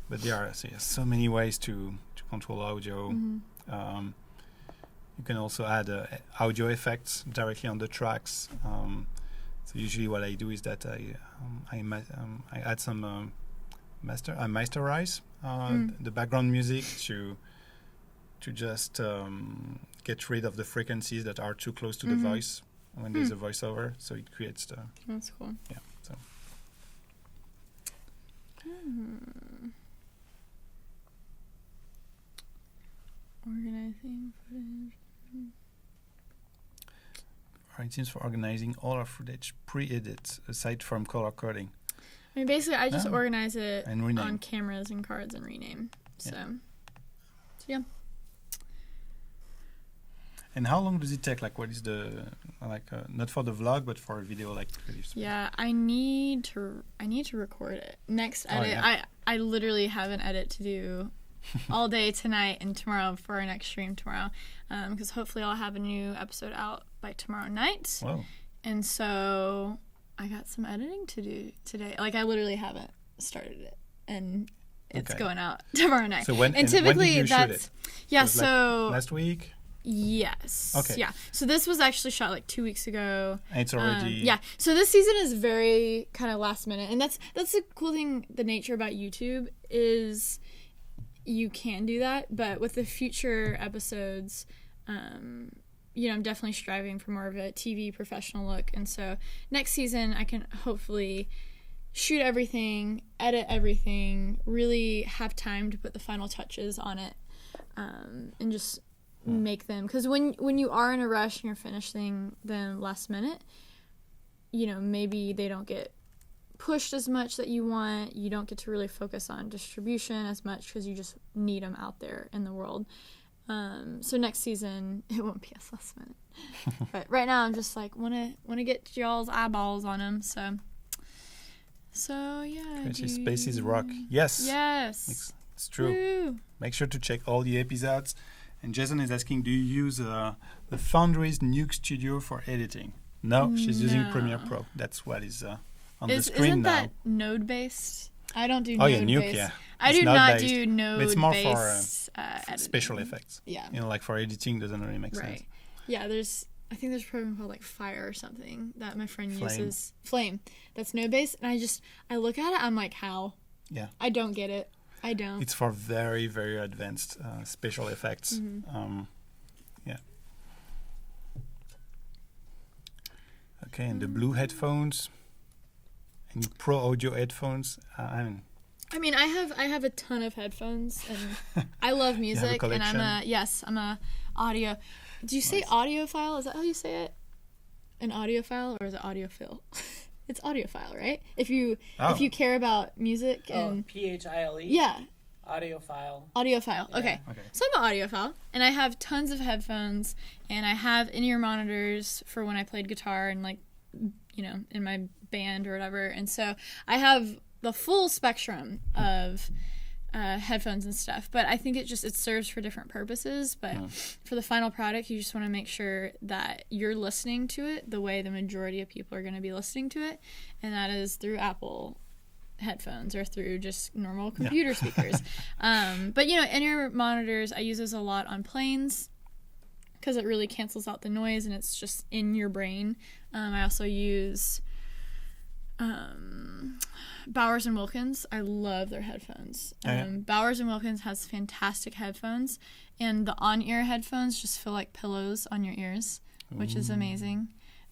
But there are so many ways to control audio. You can also add audio effects directly on the tracks. So usually what I do is that I add some I masterize the background music to just get rid of the frequencies that are too close to the voice when there's a voiceover. So it creates the. That's cool. Yeah. So. Organizing footage. Seems for organizing all our footage pre-edit aside from color coding. I mean, basically, I just organize it on cameras and cards and rename. So yeah. And how long does it take? Like, what is the not for the vlog, but for a video like this? Yeah, I need to record it. Next edit, I literally have an edit to do all day tonight and tomorrow for our next stream tomorrow, because hopefully I'll have a new episode out by tomorrow night. Whoa. And so I got some editing to do today. Like, I literally haven't started it, and it's going out tomorrow night. So when did you shoot it? Yeah, so like last week. Yes. Okay. Yeah. So this was actually shot like 2 weeks ago. And it's already. Yeah. So this season is very kind of last minute, and that's the cool thing. The nature about YouTube is you can do that, but with the future episodes, I'm definitely striving for more of a TV professional look, and so next season I can hopefully shoot everything, edit everything, really have time to put the final touches on it, and just make them. Because when you are in a rush and you're finishing them last minute, you know, maybe they don't get pushed as much that you want. You don't get to really focus on distribution as much because you just need them out there in the world. So next season it won't be as last minute. But right now I'm just like wanna get y'all's eyeballs on them. So yeah. Creative Spaces rock. Yes. Yes. It's true. Woo. Make sure to check all the episodes. And Jason is asking, do you use the Foundry's Nuke Studio for editing? No, she's using No. Premiere Pro. That's what is on the screen Isn't now. that node based? I don't do Oh node yeah, Nuke, based. yeah. I It's do not not based, do node but it's more based for editing. special effects. Yeah. You know, like for editing doesn't really make Right. sense. Yeah, I think there's a program called like Fire or something that my friend Flame. uses. Flame. That's node based, and I look at it, I'm like, how? Yeah. I don't get it. I don't. It's for very, very advanced special effects. Mm-hmm. Yeah. Okay, and the blue headphones and pro audio headphones. I mean, I have a ton of headphones, and I love music, and I'm a audio. Do you say Nice. audiophile? Is that how you say it? An audiophile, or is it audiophile? It's audiophile, right? If you care about music and PHILE. yeah, Audiophile. audiophile. Yeah. Okay. Okay. So I'm an audiophile, and I have tons of headphones, and I have in-ear monitors for when I played guitar and, like, you know, in my band or whatever. And so I have the full spectrum of headphones and stuff. But I think it serves for different purposes. But for the final product, you just want to make sure that you're listening to it the way the majority of people are going to be listening to it, and that is through Apple headphones or through just normal computer speakers. But you know, in-ear monitors, I use those a lot on planes because it really cancels out the noise and it's just in your brain. I also use Bowers and Wilkins. I love their headphones. Bowers and Wilkins has fantastic headphones, and the on-ear headphones just feel like pillows on your ears, which is amazing.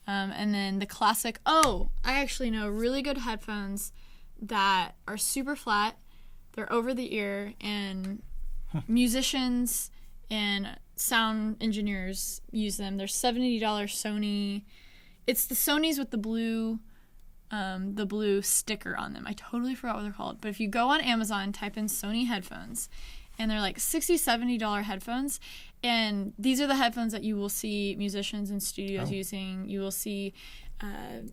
And then the classic, I actually know really good headphones that are super flat. They're over the ear, and musicians and sound engineers use them. They're $70 Sony. It's the Sonys with the blue sticker on them. I totally forgot what they're called. But if you go on Amazon, type in Sony headphones, and they're like $60, $70 headphones. And these are the headphones that you will see musicians in studios using. You will see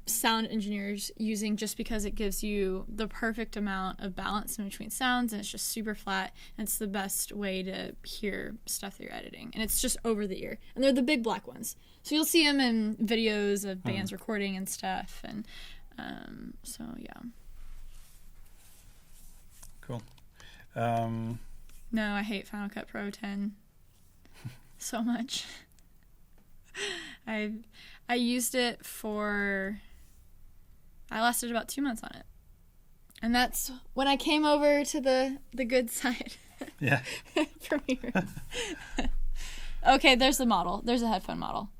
sound engineers using, just because it gives you the perfect amount of balance in between sounds, and it's just super flat, and it's the best way to hear stuff that you're editing, and it's just over the ear, and they're the big black ones, so you'll see them in videos of bands recording and stuff, and so yeah. Cool. No, I hate Final Cut Pro 10 so much. I used it I lasted about 2 months on it. And that's when I came over to the good side. Yeah. Premiere. Okay, there's the model. There's a headphone model.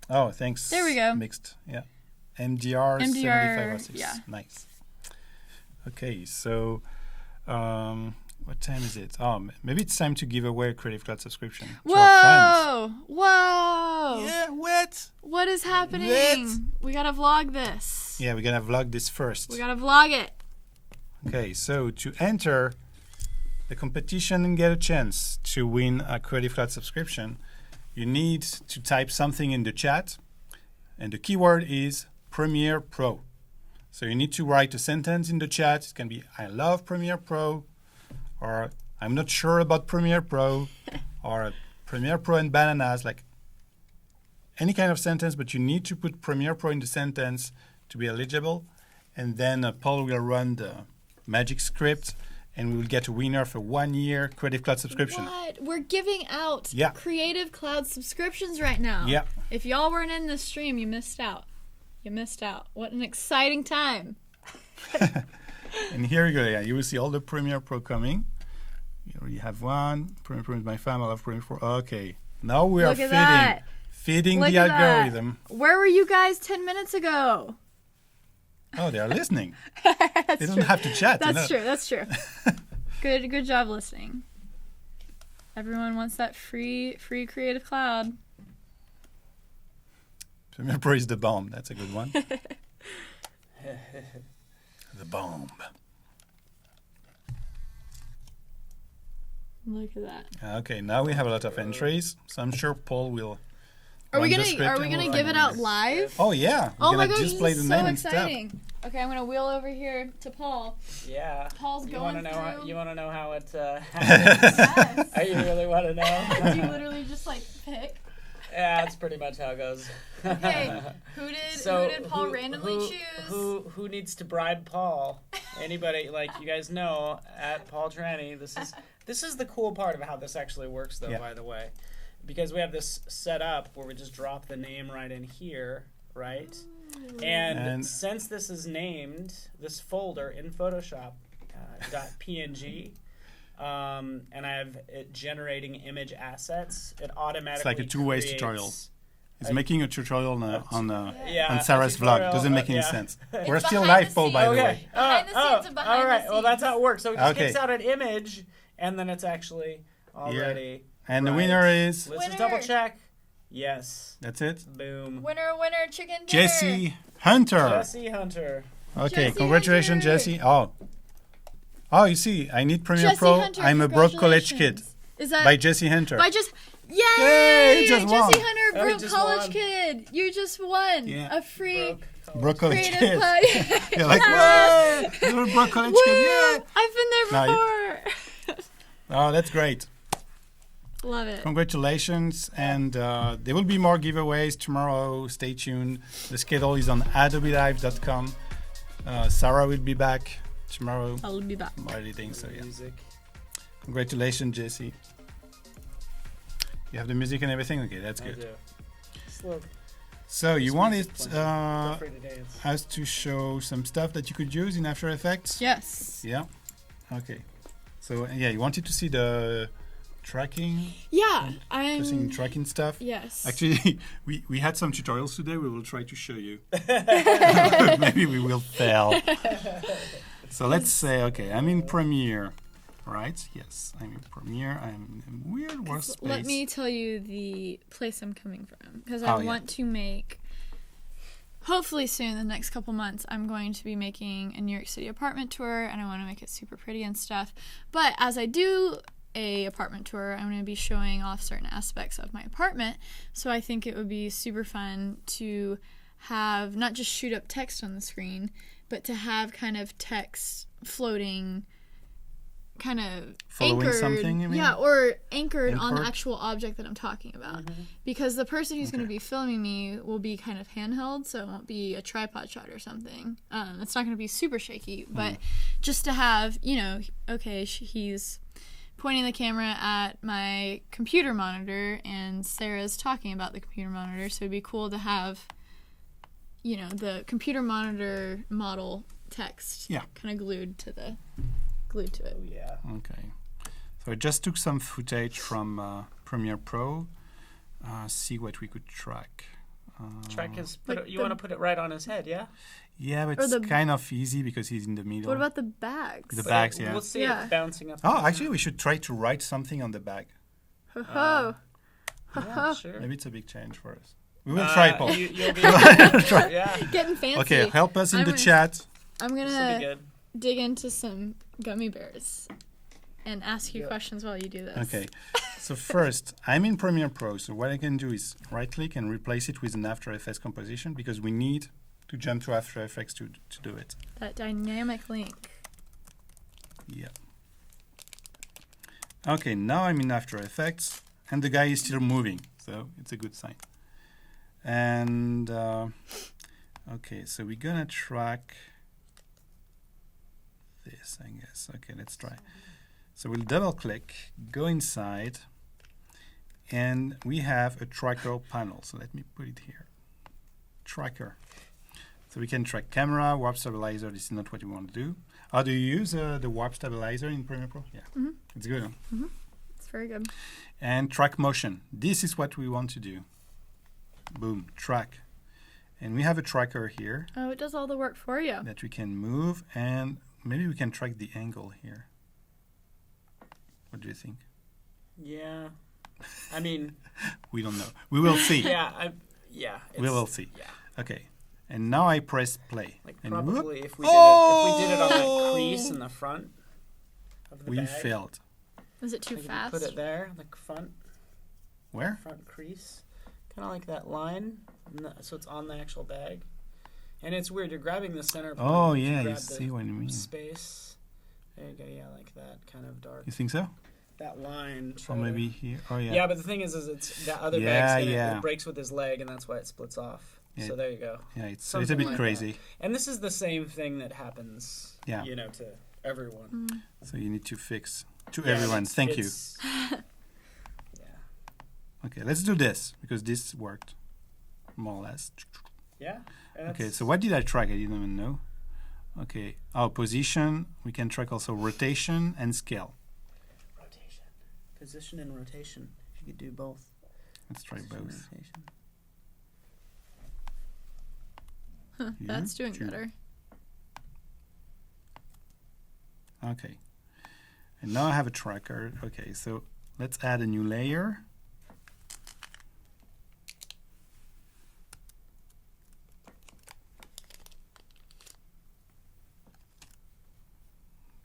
Oh, thanks. There we go. Mixed. Yeah. MDR 7506. yeah. Nice. Okay, so what time is it? Maybe it's time to give away a Creative Cloud subscription to our friends. Whoa! Yeah, what? What is happening? What? We gotta vlog this. Yeah, we're gonna vlog this first. We gotta vlog it. Okay, so to enter the competition and get a chance to win a Creative Cloud subscription, you need to type something in the chat, and the keyword is Premiere Pro. So you need to write a sentence in the chat. It can be, I love Premiere Pro, or I'm not sure about Premiere Pro, or Premiere Pro and bananas, like any kind of sentence, but you need to put Premiere Pro in the sentence to be eligible. And then Paul will run the magic script, and we will get a winner for 1 year Creative Cloud subscription. What? We're giving out Yeah. Creative Cloud subscriptions right now. Yeah. If y'all weren't in this stream, you missed out. You missed out. What an exciting time. And here you go. Yeah, you will see all the Premiere Pro coming. You already have one. Premiere Pro is my fam. I love Premiere Pro. Okay. Now we are Look at that. feeding Look the at that. algorithm. Where were you guys 10 minutes ago? Oh, they are listening. They don't have to chat. That's true. That's true. Good job listening. Everyone wants that free Creative Cloud. Premiere Pro is the bomb. That's a good one. The bomb. Look at that. Okay, now we have a lot of entries, so I'm sure Paul will. Are we run the gonna script and we'll give run it out live? Oh yeah. We're Oh my gonna gosh, display this the is name so and stuff. exciting. Okay, I'm gonna wheel over here to Paul. Yeah. Paul's You going wanna know? through. You want to know how it happens? Yes. Oh, you really want to know? Do you literally just like pick? Yeah, that's pretty much how it goes. Okay, who did Paul randomly choose? Who needs to bribe Paul? Anybody? Like you guys know at Paul Tranny. This is the cool part of how this actually works, though. Yeah. By the way, because we have this set up where we just drop the name right in here, right? And since this is named this folder in Photoshop .png. And I have it generating image assets. It automatically It's like a two-way creates tutorial. He's making a tutorial on yeah, Sarah's a vlog. tutorial, Doesn't make any yeah. sense. It's We're still behind live, the Paul, by the scenes. way. Okay. Behind the scenes and behind all the right. Well, that's scenes. how it works. So it just Okay. kicks out an image, and then it's actually already. And the right. winner is. Let's just Winner. double check. Yes. That's it. Boom. Winner, chicken dinner. Jesse Hunter. Jesse Hunter. Okay, Jesse congratulations, Hunter. Jesse. Oh, you see, I need Premiere Jesse Pro. Hunter, I'm a broke college kid. congratulations. Is that By Jesse Hunter. by just Yay, yay? he just Jesse won. Hunter, Oh, he broke just college won. kid. You just won Yeah. a free Broke college Creative kid. Cloud. You're like, whoa! You're a broke college kid. Yeah. I've been there No, before. Oh, that's great. Love it. Congratulations. And there will be more giveaways tomorrow. Stay tuned. The schedule is on adobelive.com. Sarah will be back tomorrow. I'll be back. I'm editing, so yeah. Music. Congratulations, Jesse. You have the music and everything? Okay, that's I good. do. Just a little- So you wanted Feel free to dance. us to show some stuff that you could use in After Effects? Yes. Yeah. Okay. So yeah, you wanted to see the tracking, Yeah, using I'm. tracking stuff. Yes. Actually, we had some tutorials today. We will try to show you. Maybe we will fail. So let's say, okay, I'm in Premiere, right? Yes, I'm in Premiere. I'm in a weird workspace. Let me tell you the place I'm coming from because Oh, I yeah. want to make. Hopefully soon, in the next couple months, I'm going to be making a New York City apartment tour, and I want to make it super pretty and stuff. But as I do a apartment tour, I'm going to be showing off certain aspects of my apartment. So I think it would be super fun to have not just shoot up text on the screen, but to have kind of text floating, kind of Following anchored, something, you mean? yeah, or anchored on the Anchored? actual object that I'm talking about. Because the person who's going to be filming me will be kind of handheld, so it won't be a tripod shot or something. It's not going to be super shaky, but just to have, okay, he's pointing the camera at my computer monitor, and Sarah's talking about the computer monitor, so it'd be cool to have, the computer monitor model text kind of glued to it. Oh, yeah. Okay. So I just took some footage from Premiere Pro. See what we could track. Track is. Like You the- want to put it right on his head, yeah? Yeah, but Or it's the- kind of easy because he's in the middle. What about the bags? The bags, yeah. We'll see Yeah. it bouncing up. Oh, actually, we should try to write something on the bag. Ho-ho. Yeah, sure. Maybe it's a big challenge for us. We will try, Paul. You'll be. Try. Yeah. Getting fancy. Okay, help us in I'm the gonna- chat. I'm This will be gonna good. dig into some gummy bears and ask you Yeah. questions while you do this. Okay, so first, I'm in Premiere Pro, so what I can do is right-click and replace it with an After Effects composition because we need to jump to After Effects to do it. That dynamic link. Yeah. Okay, now I'm in After Effects, and the guy is still moving, so it's a good sign. And, okay, so we're gonna track this, I guess. Okay, let's try. So we'll double-click, go inside, and we have a tracker panel. So let me put it here. Tracker. So we can track camera, warp stabilizer. This is not what you want to do. Oh, do you use the warp stabilizer in Premiere Pro? Yeah, it's good. Huh? It's very good. And track motion. This is what we want to do. Boom, track. And we have a tracker here Oh, it does all the work for you. that we can move, and maybe we can track the angle here. What do you think? Yeah. I mean, We don't know. We will see. yeah, We will see. Yeah. Okay. And now I press play. Like And probably whoop, if we did it on that crease Oh! in the front of the we bag. failed. Is it too Like if you fast? put it there, the front Where? crease, kind of like that line, so it's on the actual bag. And it's weird. You're grabbing the center point. Oh, if yeah, you grab the see what you mean. Space. There you go. Yeah, like that kind of dark. You think so? That line. Or maybe here. Oh, yeah. Yeah, but the thing is it's that other Yeah, bag's yeah. it breaks with his leg, and that's why it splits off. Yeah. So there you go. Yeah, it's a Something bit like crazy. And this is the same thing that happens, Yeah. you know, to everyone. So you need to fix to Yeah, everyone. it's- Thank you. it's- yeah. Okay, let's do this because this worked more or less. Yeah. Okay, so what did I track? I didn't even know. Okay, position. We can track also rotation and scale. Rotation. Position and rotation. If you could do both. Let's try Position and both. rotation. Huh, Yeah, that's doing true. better. Okay, and now I have a tracker. Okay, so let's add a new layer.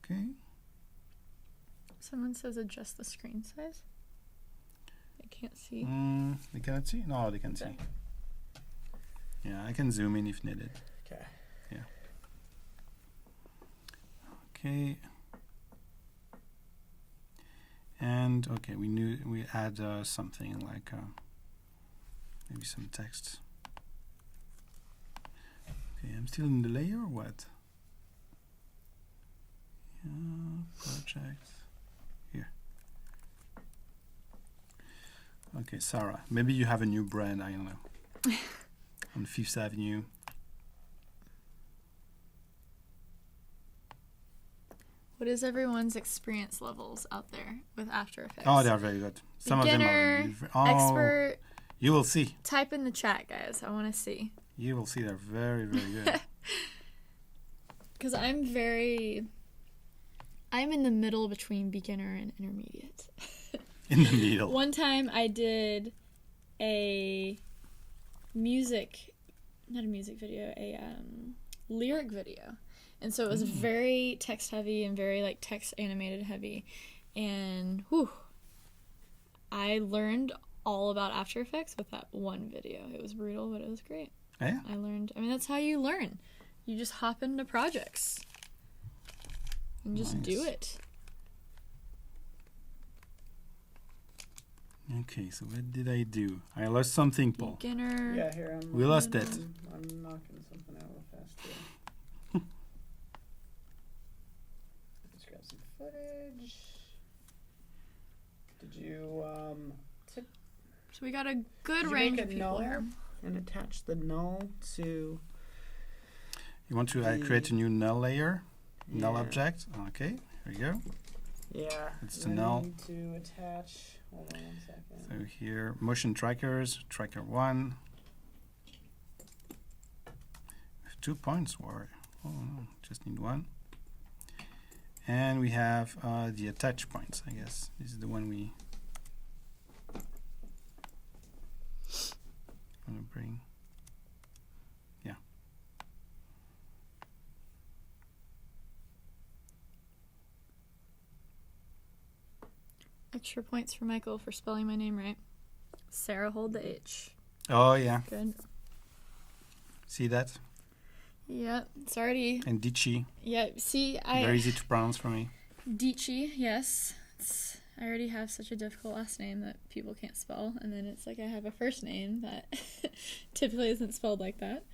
Okay, Someone says adjust the screen size. I can't see. they cannot see? No, they can see. Okay. Yeah, I can zoom in if needed. Okay. Okay. And okay, we add something like maybe some text. Okay, I'm still in the layer or what? Yeah, project here. Okay, Sarah, maybe you have a new brand. I don't know. On Fifth Avenue. What is everyone's experience levels out there with After Effects? Oh, they are very good. Some of them Beginner, are. expert. You will see. Type in the chat, guys. I want to see. You will see. They're very, very good. Because I'm in the middle between beginner and intermediate. In the middle. One time I did a not a music video, a lyric video. And so it was very text heavy and very like text animated heavy. And whew, I learned all about After Effects with that one video. It was brutal, but it was great. Yeah. I mean, that's how you learn. You just hop into projects and just do Nice. it. Okay, so what did I do? I lost something, Paul. Beginner. Yeah, here I'm. We lost it. I'm knocking something out real fast here. Let's grab some footage. Did you So we got a good Did you range make of a people null here. and attach the null to You want to create a new null layer? Null Yeah. object? Okay, here we go. Yeah. It's the then I null. need to attach. Hold on 1 second. So here, motion trackers, tracker 1. With 2 points, or oh no, just need 1. And we have the attach points, I guess. This is the one we want to bring. Yeah. Extra points for Michael for spelling my name right. Sarah, hold the H. Oh yeah, Good. see that? Yep, it's already. And Dichi, Yeah, see, very easy to pronounce for me. Dichi, yes. I already have such a difficult last name that people can't spell, and then it's like I have a first name that typically isn't spelled like that.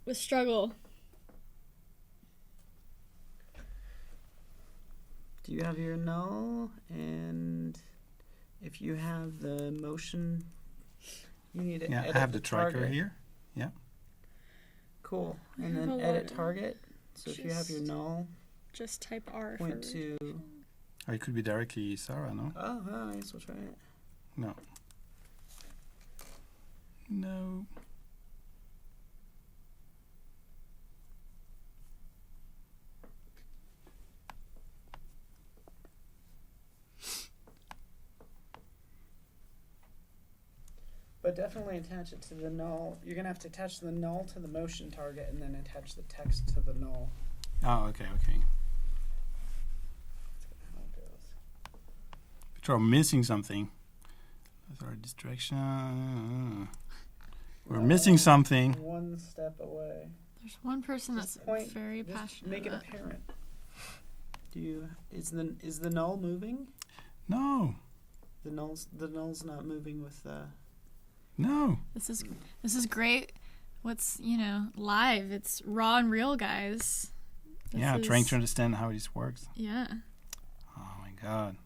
With struggle. Do you have your null? And if you have the motion, you need to Yeah, edit I have the tracker target. here. Cool. I And have then a edit lot. target. So if you have your Just- null, Just type R point for to. Or it could be directly Sarah, no? Oh, nice. We'll try it. No. No. But definitely attach it to the null. You're gonna have to attach the null to the motion target and then attach the text to the null. Oh, okay. That's how it goes. But we're missing something. That's our distraction. We're missing something. One step away. There's one person Just that's point- very Just passionate. make it about apparent. Is the null moving? No. The null's not moving with No. This is great. What's live? It's raw and real, guys. Yeah, trying to understand how this works. Yeah. Oh my god.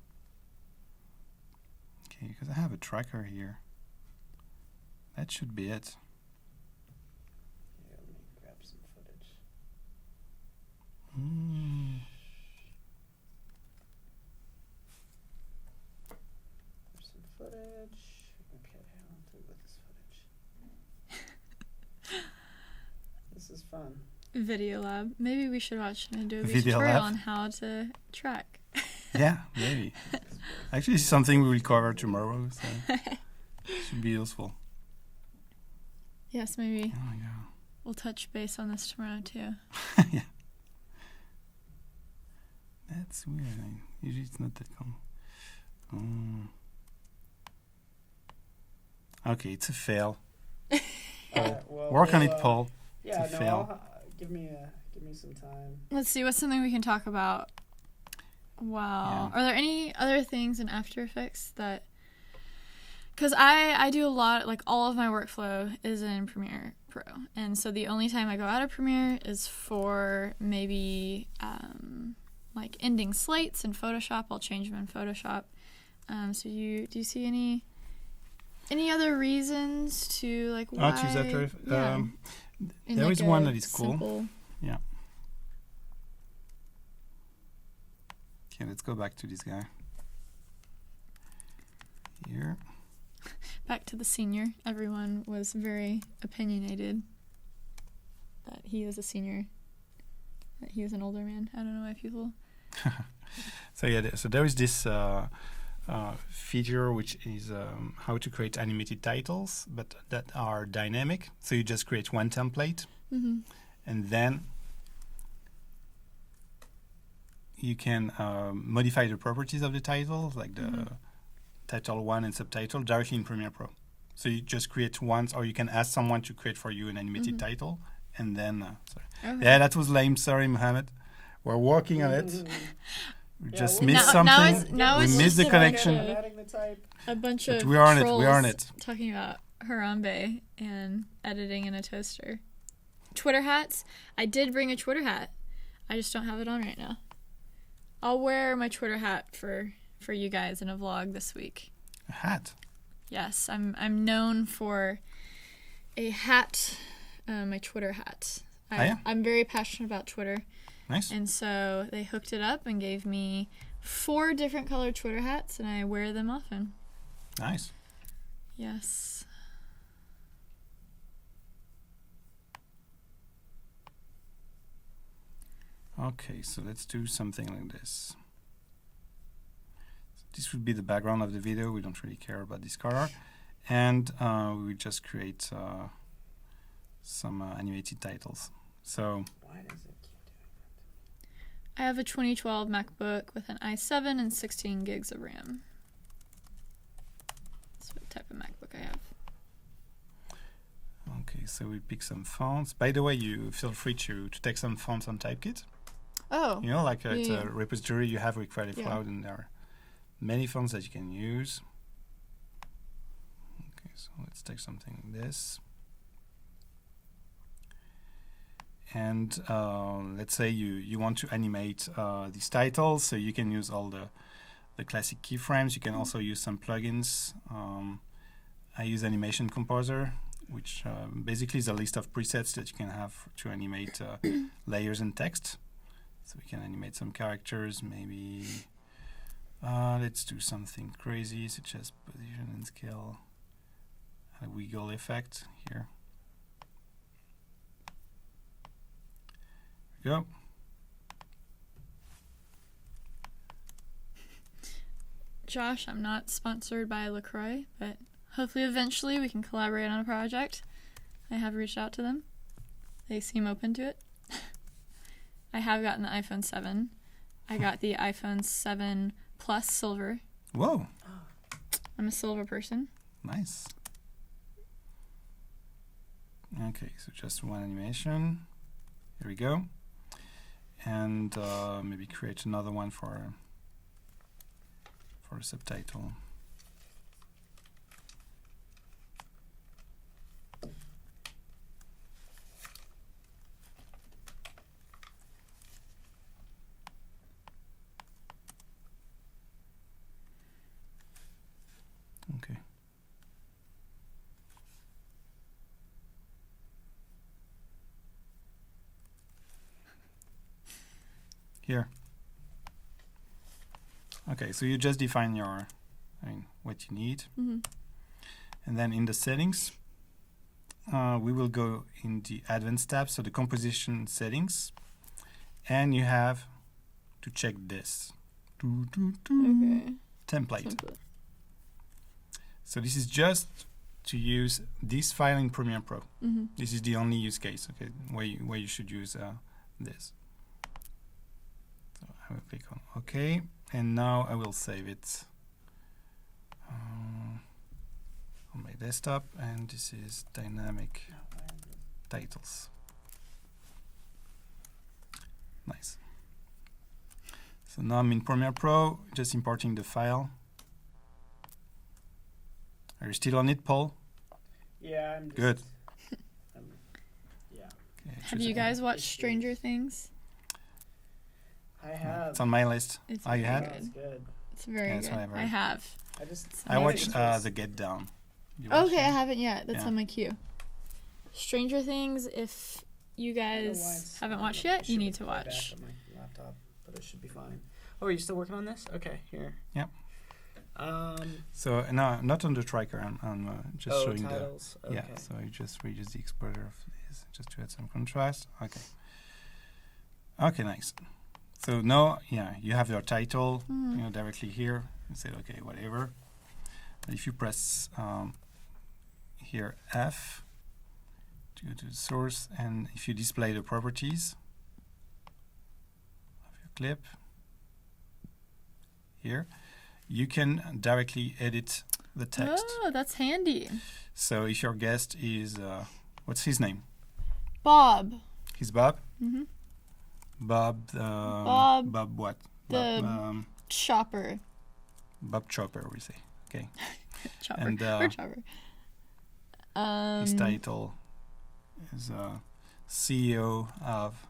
Okay, because I have a tracker here. That should be it. Here, let me grab some footage. There's some footage. Okay, I'll do with this footage. This is fun. Video lab. Maybe we should watch an Adobe Video tutorial lab? on how to track. Yeah, maybe. Actually, it's something we will cover tomorrow, so should be useful. Yes, maybe Oh my god. we'll touch base on this tomorrow too. Yeah. That's weird. Usually it's not that common. Okay, it's a fail. Well, Work on we'll, it, Paul. Yeah, It's a no. fail. Give me some time. Let's see, what's something we can talk about? Wow. Yeah. Are there any other things in After Effects that... Because I do a lot, like all of my workflow is in Premiere Pro. And so the only time I go out of Premiere is for maybe like ending slates in Photoshop. I'll change them in Photoshop. So do you see any other reasons to like why? Choose After Yeah. In, there like, is one a that is cool. simple- Yeah. Okay, let's go back to this guy. Here. Back to the senior. Everyone was very opinionated that he is a senior, that he is an older man. I don't know why people... So yeah, so there is this feature which is how to create animated titles, but that are dynamic. So you just create one template, and then you can modify the properties of the title, like the title 1 and subtitle, directly in Premiere Pro. So you just create once, or you can ask someone to create for you an animated title, and then sorry. Okay. Yeah, that was lame. Sorry, Mohammed. We're working on it. We Yeah, just we- missed Now something. it's we just missed the like connection. I'm adding the type. a bunch But of we're on it, trolls we're on it. talking about Harambe and editing in a toaster. Twitter hats. I did bring a Twitter hat. I just don't have it on right now. I'll wear my Twitter hat for you guys in a vlog this week. A hat. Yes, I'm known for a hat, my Twitter hat. Yeah? I'm very passionate about Twitter, Nice. and so they hooked it up and gave me 4 different colored Twitter hats, and I wear them often. Nice. Yes. Okay, so let's do something like this. This would be the background of the video. We don't really care about this color. And we will just create some animated titles. So Why does it keep doing I have a 2012 MacBook with an i7 and 16 gigs of RAM. That's what type of MacBook I have. okay, so we pick some fonts. By the way, you feel free to take some fonts on Typekit. Oh, You know, like it's Yeah. a repository you have with Creative Yeah. Cloud, and there are many fonts that you can use. Okay, so let's take something like this. And let's say you want to animate these titles, so you can use all the classic keyframes. You can also use some plugins. I use Animation Composer, which basically is a list of presets that you can have to animate layers and text. So we can animate some characters, maybe. Let's do something crazy, such as position and scale. A wiggle effect here. Go. Josh, I'm not sponsored by LaCroix, but hopefully eventually we can collaborate on a project. I have reached out to them. They seem open to it. I have gotten the iPhone 7. I got the iPhone 7 Plus Silver. Whoa. I'm a silver person. Nice. Okay, so just one animation. Here we go. And maybe create another one for a subtitle. Okay. Here. Okay, so you just define what you need. Mm-hmm. And then in the settings, we will go in the advanced tab, so the composition settings, and you have to check this. Okay. Template. So this is just to use this file in Premiere Pro. Mm-hmm. This is the only use case, okay, where you should use this. So I will click on OK, and now I will save it on my desktop, and this is dynamic titles. Nice. So now I'm in Premiere Pro, just importing the file. Are you still on it, Paul? Yeah, I'm just, Good. Yeah, Okay, Have you guys watched Stranger Things? I have. It's on my list. It's Oh, you very had? That's good. good. It's very Yeah, that's good. what I've heard. I have. I watched The Get Down. You watched Okay, I it? haven't yet. That's Yeah. on my queue. Stranger Things, if you guys haven't watched yet, you need to watch. On my laptop, but it should be fine. Oh, are you still working on this? Okay, here. Yep. So no, not on the tracker. I'm just showing titles. the. Yeah. So you just reuse the exporter of this just to add some contrast. Okay. Okay, nice. So now, yeah, you have your title, directly here. You say, okay, whatever. But if you press here F to go to the source, and if you display the properties of your clip here, you can directly edit the text. Oh, that's handy. So if your guest is, what's his name? Bob. He's Bob? Mm-hmm. Bob what? The Chopper. Bob Chopper, we say. Okay. Chopper. And or Chopper. his title is CEO of.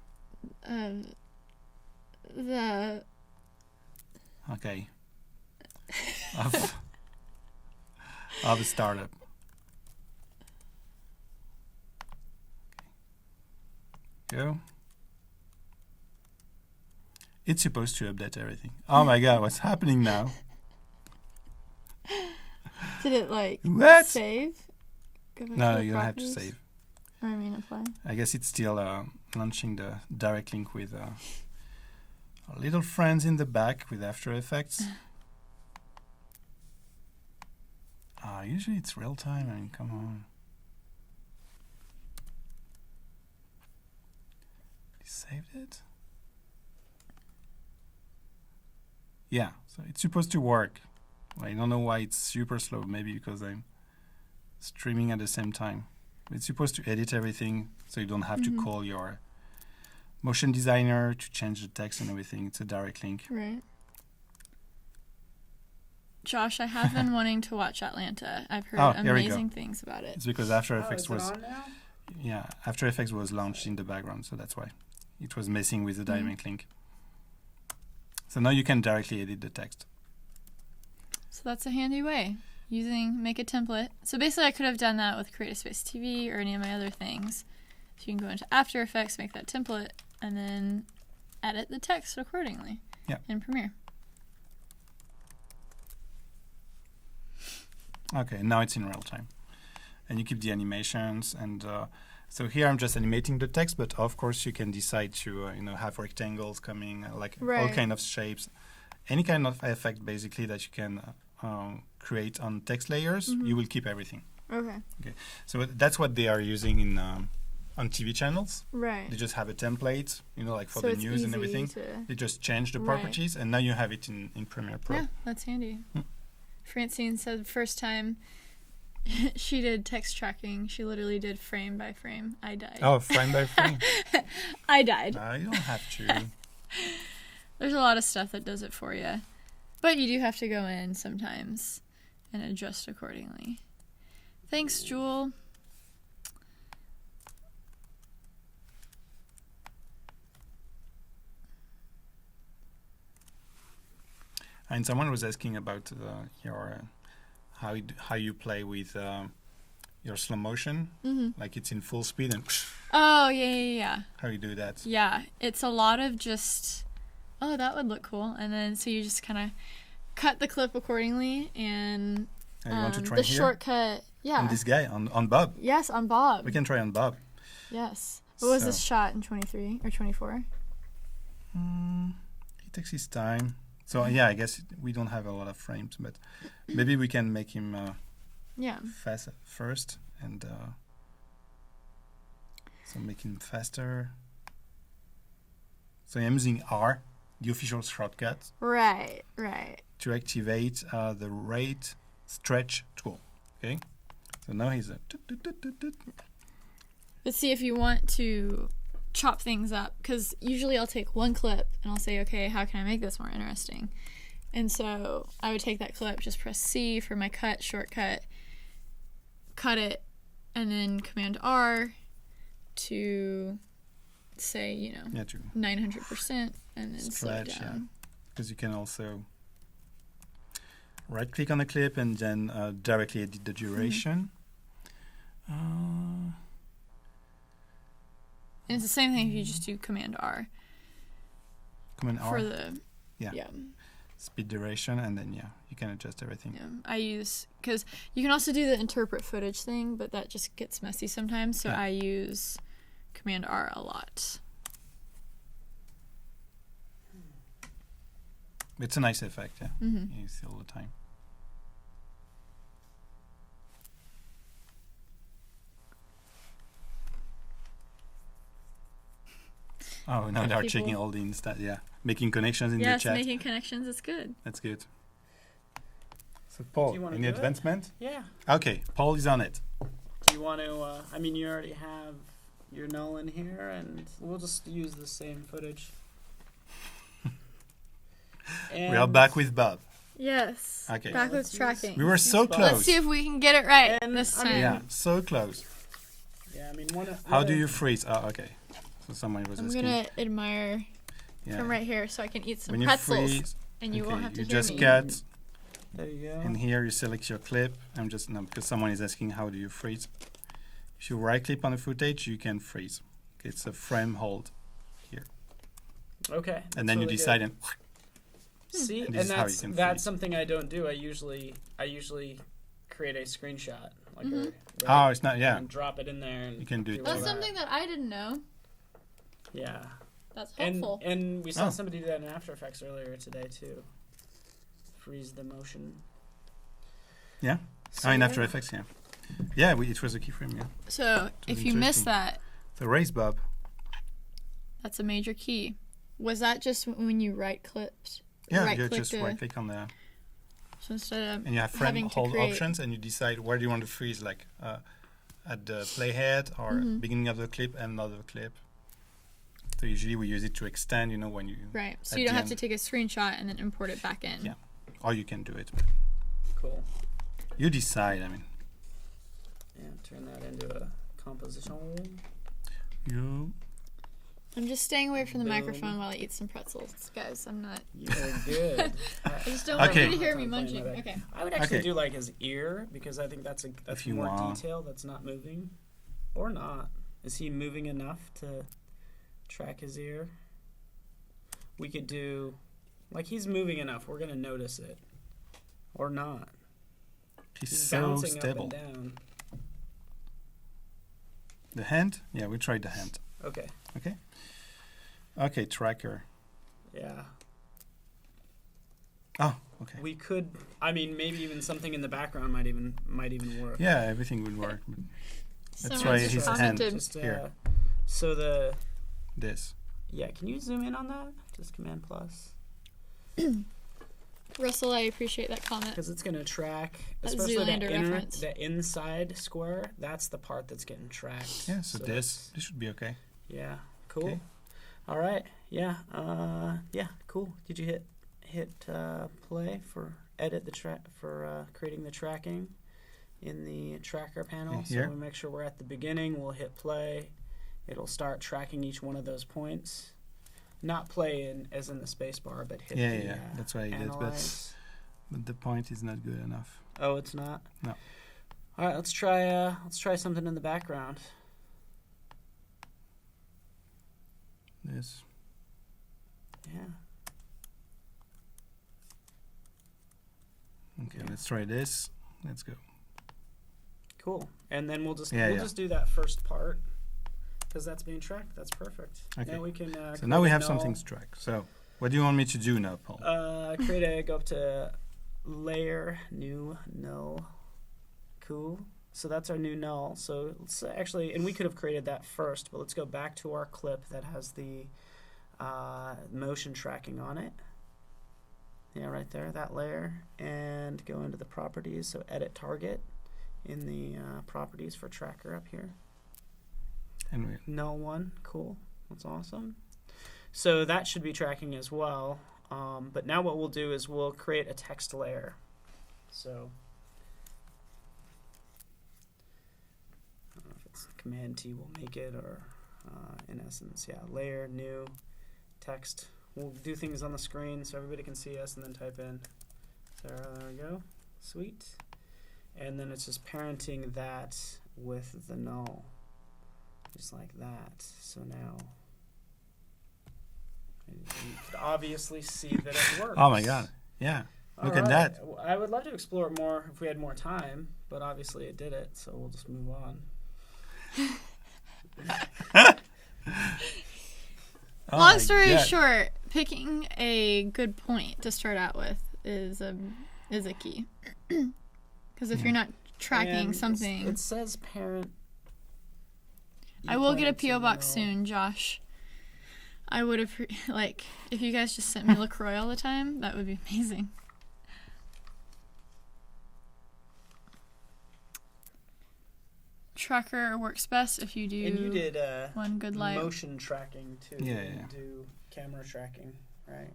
The. Okay. of a startup. Okay. Go. It's supposed to update everything. Oh my god, what's happening now? Did it What? save? Go back No, to the you don't have to properties? save. Or I mean apply. I guess it's still launching the direct link with our little friends in the back with After Effects. Usually it's real time. I mean, come on. You saved it? Yeah, so it's supposed to work. I don't know why it's super slow. Maybe because I'm streaming at the same time. It's supposed to edit everything, so you don't have to call your motion designer to change the text and everything. It's a direct link. Right. Josh, I have been wanting to watch Atlanta. I've heard here we go. amazing things about it. It's because After Oh, Effects is it was on now? After Effects was launched in the background, so that's why it was messing with the dynamic link. So now you can directly edit the text. So that's a handy way. Make a template. So basically I could have done that with Creative Space TV or any of my other things. So you can go into After Effects, make that template, and then edit the text accordingly in Premiere. Okay, now it's in real time. And you keep the animations. And so here I'm just animating the text, but of course you can decide to have rectangles coming, all kind of shapes. Any kind of effect basically that you can create on text layers, you will keep everything. Okay. So that's what they are using in on TV channels. Right. They just have a template, like for So the it's news and easy everything. to- They just change the Right. properties, and now you have it in Premiere Pro. Yeah, that's handy. Hmm. Francine said the first time she did text tracking, she literally did frame by frame. I died. Oh, frame by frame. I died. You don't have to. There's a lot of stuff that does it for you. But you do have to go in sometimes and adjust accordingly. Thanks, Jewel. And someone was asking about your how you play with your slow motion, like it's in full speed, and Oh, yeah. how you do that. Yeah, it's a lot of just, oh, that would look cool. And then so you just kind of cut the clip accordingly and And you want to try the here? shortcut. Yeah. On this guy, on Bob. Yes, on Bob. We can try on Bob. Yes. What was So- this shot in 23 or 24? He takes his time. So yeah, I guess we don't have a lot of frames, but maybe we can make him Yeah. fast first, and so make him faster. So I'm using R, the official shortcut, Right. to activate the rate stretch tool. Okay, so now he's a. Let's see if you want to chop things up, because usually I'll take one clip and I'll say, okay, how can I make this more interesting? And so I would take that clip, just press C for my cut shortcut, cut it, and then Command R to say, Yeah, to 900%, and then slow it stretch. Yeah, down. because you can also right click on the clip and then directly edit the duration. And it's the same thing if you just do Command R Command R. for the Yeah. Speed duration, and then you can adjust everything. Yeah, I use, because you can also do the interpret footage thing, but that just gets messy sometimes. So Yeah. I use Command R a lot. It's a nice effect, yeah. Mm-hmm. You see all the time. Oh, now they are checking People- all the making connections in Yes, the chat. making connections is good. That's good. So Paul, Do you wanna any do it? advancement? Yeah. Okay, Paul is on it. Do you want to? I mean, you already have your null in here, and we'll just use the same footage. We are back with Bob. Yes. Okay. Backwards Let's use- tracking. We were so Let's close. Let's see if we can get it right And, this I time. mean, Yeah, so close. Yeah, I mean, How do you freeze? Oh, okay. So someone was I'm asking. gonna admire Yeah. from right here so I can eat some When you pretzels freeze, and you okay, won't have to you hear just me. cut, There you go. and here you select your clip. I'm just no, because someone is asking how do you freeze. If you right click on the footage, you can freeze. It's a frame hold, Okay. and that's then you really decide good. and See, And and this is how you that's can that's freeze. something I don't do. I usually create a screenshot, like oh, it's not. Yeah, and drop it in there. And you can do it all That's too. that. something that I didn't know. Yeah, That's and helpful. and we saw Oh. somebody do that in After Effects earlier today too. Freeze the motion. Yeah. So, Oh, in yeah. After Effects, yeah. Yeah, it was a keyframe. Yeah. So if you interesting. missed that, So raise Bob. that's a major key. Was that just when you right clicked? Yeah, right you click just right click on the So instead of and you have frame having to hold create- options, and you decide where do you want to freeze, like at the playhead or Mm-hmm. beginning of the clip and another clip. So usually we use it to extend, when you Right. So at you don't the have to end. take a screenshot and then import it back in. Yeah. Or you can do it. Cool. You decide. I mean, Yeah, turn that into a composition. you. I'm just staying away from the Boom. microphone while I eat some pretzels, guys. I'm not. You're good. I just don't want Okay. you to hear me munching. Okay. I would actually Okay. do like his ear because I think that's If you more want. detail that's not moving, or not. Is he moving enough to track his ear? We could do like he's moving enough. We're gonna notice it, or not. He's He's so bouncing stable. up and down. The hand? Yeah, we tried the hand. Okay. Okay, tracker. Yeah. Oh, okay. We could, I mean, maybe even something in the background might even work. Yeah, everything would work. But let's Someone try just his hand commented. Just, here. So This. yeah, can you zoom in on that? Just Command plus. Russell, I appreciate that comment. Because it's going to track, That especially Zoolander reference. the inside square. That's the part that's getting tracked. Yeah, so that's- this should be okay. Yeah, cool. Okay. All right. Yeah. Yeah. Cool. Did you hit play for edit the track for creating the tracking in the tracker panel? Okay, So here. we'll make sure we're at the beginning. We'll hit play. It'll start tracking each one of those points. Not play as in the space bar, but hit Yeah, the yeah, that's what I did, analyze. but the point is not good enough. Oh, it's not. No. All right. Let's try something in the background. This. Yeah. Okay, Yeah. let's try this. Let's go. Cool. And then we'll just Yeah, yeah. just do that first part because that's being tracked. That's perfect. Okay. Now we can. So now we create a have null. something to track. So what do you want me to do now, Paul? Go up to layer, new null. Cool. So that's our new null. So let's actually, and we could have created that first, but let's go back to our clip that has the motion tracking on it. Yeah, right there, that layer, and go into the properties. So edit target in the properties for tracker up here. And we, Null one, cool. That's awesome. So that should be tracking as well. But now what we'll do is we'll create a text layer. So I don't know if it's Command T will make it, or in essence, yeah, layer, new, text. We'll do things on the screen so everybody can see us and then type in. There we go. Sweet. And then it's just parenting that with the null. Just like that. So now you could obviously see that it works. oh my God! Yeah, look at that. I would love to explore it more if we had more time, but obviously it did it, so we'll just move on. Oh Long my story God. short, picking a good point to start out with is a key. Because if you're not tracking And something, it says parent. I will get a equals PO box null. soon, Josh. I would have like if you guys just sent me LaCroix all the time, that would be amazing. Tracker works best if you do And you did one good light. motion tracking too. Yeah, You yeah. didn't do camera tracking, right?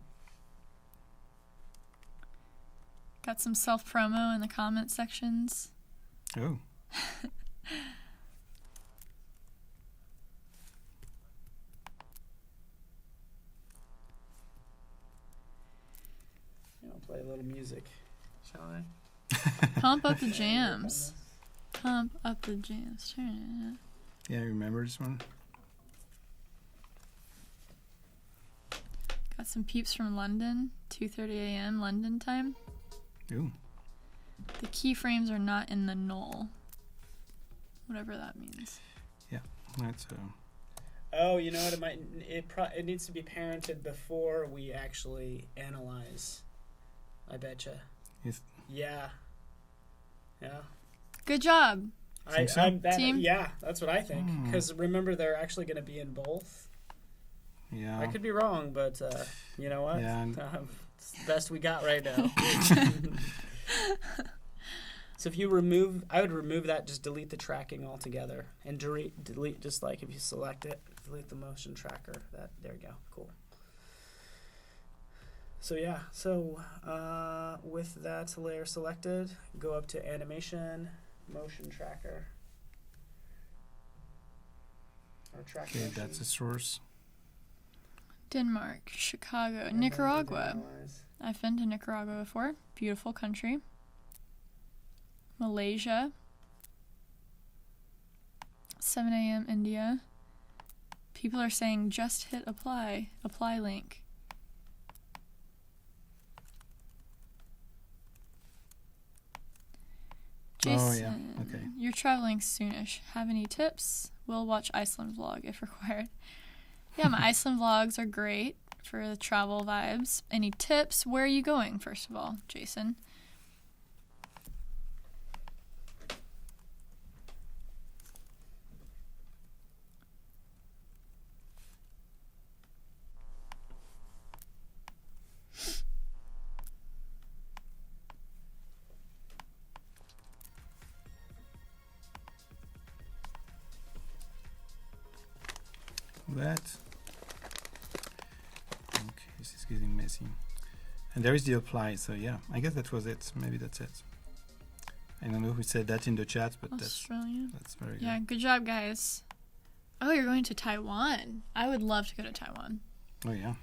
Got some self promo in the comment sections. Oh, I'll play a little music, shall I? Pump up the jams. Pump up the jams. Turn it. yeah, remember this one? Got some peeps from London. 2:30 a.m. London time. Ooh, The keyframes are not in the null. Whatever that means. that's Oh, you know what? It needs to be parented before we actually analyze. I betcha. Yes. Yeah. Yeah. Good job. Think so? Team? Yeah, that's what I think. Because remember, they're actually going to be in both. yeah. I could be wrong, but you know what? Yeah, and- It's the best we got right now. So if you I would remove that, just delete the tracking altogether, and delete just like if you select it, delete the motion tracker. There you go, cool. So yeah, with that layer selected, go up to animation, motion tracker, or track Okay, motion. that's the source. Denmark, Chicago, And then Nicaragua. analyze. I've been to Nicaragua before. Beautiful country. Malaysia. 7 a.m. India. People are saying just hit apply. Apply link. Oh, Jason, yeah, okay. You're traveling soonish. Have any tips? We'll watch Iceland vlog if required. Yeah, my Iceland vlogs are great for the travel vibes. Any tips? Where are you going, first of all, Jason? That. Okay, this is getting messy. And there is the apply, so yeah, I guess that was it. Maybe that's it. I don't know who said that in the chat, but Australia. that's very Yeah, good job, guys. Oh, you're going to Taiwan. I would love to go to Taiwan. good. Oh yeah.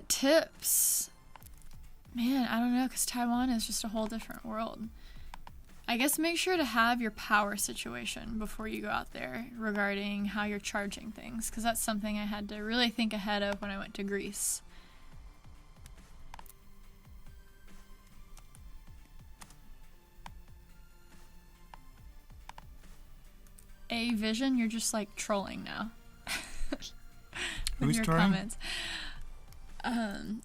Tips. Man, I don't know, because Taiwan is just a whole different world. I guess make sure to have your power situation before you go out there regarding how you're charging things, because that's something I had to really think ahead of when I went to Greece. A Vision, you're just like trolling now. With Who's your trolling? comments.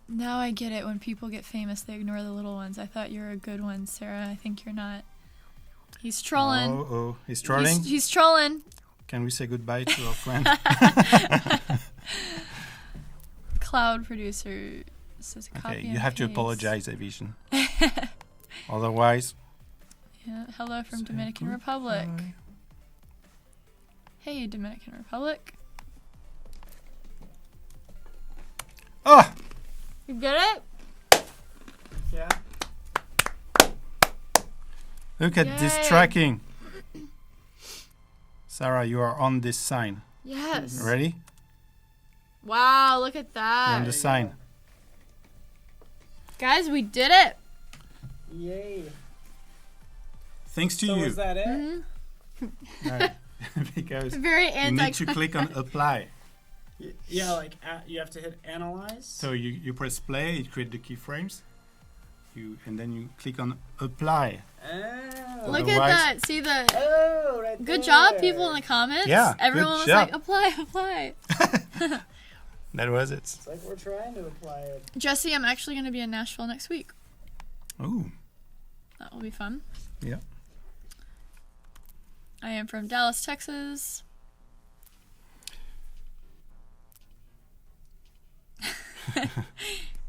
Now I get it. When people get famous, they ignore the little ones. I thought you were a good one, Sarah. I think you're not. He's trolling. Oh, he's trolling. He's trolling. Can we say goodbye to our friend? Cloud producer says copy. Okay, you and have to paste. apologize, Avision. Otherwise, Yeah, hello from say Dominican Republic. goodbye. Hey, Dominican Republic. Oh, You get it? Yeah. look at this Yay. tracking. Sarah, you are on this sign. Yes. Ready? Wow, look at You're that. on the sign. Guys, we did it. Yay. Thanks to So you. is that it? Mm-hmm. No, because Very you anti. need to click on apply. Yeah, like you have to hit analyze. So you press play, it creates the keyframes. And then you click on apply. Oh. Look at Otherwise- that. See the. Oh, right Good there. job, people in the comments. Yeah, Everyone good was job. like, apply. That was it. It's like we're trying to apply it. Jesse, I'm actually going to be in Nashville next week. Oh, That will be fun. yeah. I am from Dallas, Texas.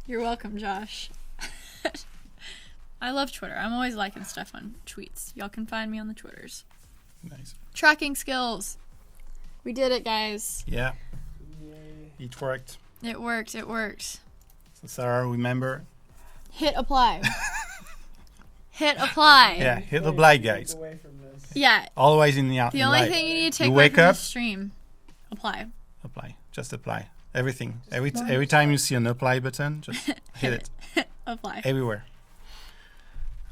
You're welcome, Josh. I love Twitter. I'm always liking stuff on tweets. Y'all can find me on the Twitters. Nice. Tracking skills. We did it, guys. Yeah, Yay. it worked. It worked. It worked. So Sarah, remember? Hit apply. Hit apply. Yeah, hit Take apply, guys. away from this. Yeah. Always in the The only life. thing you need to take You away wake from up. the stream. Apply. Apply. Just apply. Everything. Every time you see an apply button, just hit it. Apply. Everywhere.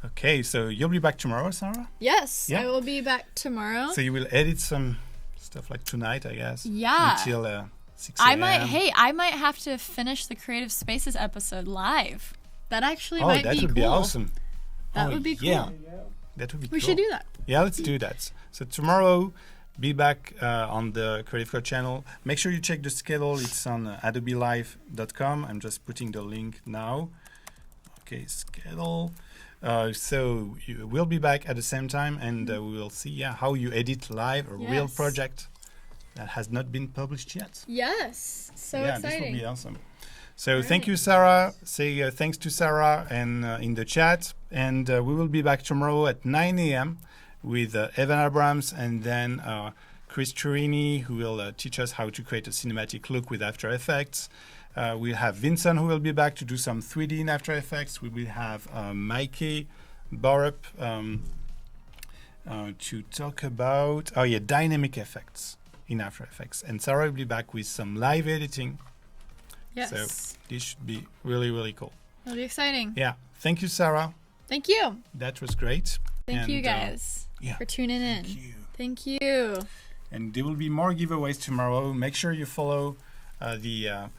Okay, so you'll be back tomorrow, Sarah? Yes. Yeah. I will be back tomorrow. So you will edit some stuff like tonight, I guess. Yeah. Until 6 I a.m. might have to finish the Creative Spaces episode live. That actually Oh, might that be would cool. be awesome. That Oh, would be cool. yeah. There you go. That would be We cool. should do that. Yeah, let's do that. So tomorrow, be back on the Creative Cloud channel. Make sure you check the schedule. It's on adobelive.com. I'm just putting the link now. Okay, schedule. So we'll be back at the same time, and we will see how you edit live a real Yes. project that has not been published yet. Yes. So yeah, this exciting. will be awesome. So thank you, Sarah. Say thanks to Sarah and in the chat. And we will be back tomorrow at 9 a.m. with Evan Abrams and then Chris Turini, who will teach us how to create a cinematic look with After Effects. We'll have Vincent, who will be back to do some 3D in After Effects. We will have Mikey Borup to talk about dynamic effects in After Effects. And Sarah will be back with some live editing. Yes. So this should be really, really cool. It'll be exciting. Yeah. Thank you, Sarah. Thank you. That was great. Thank you And, guys yeah. for tuning in. Thank you. Thank you. And there will be more giveaways tomorrow. Make sure you follow the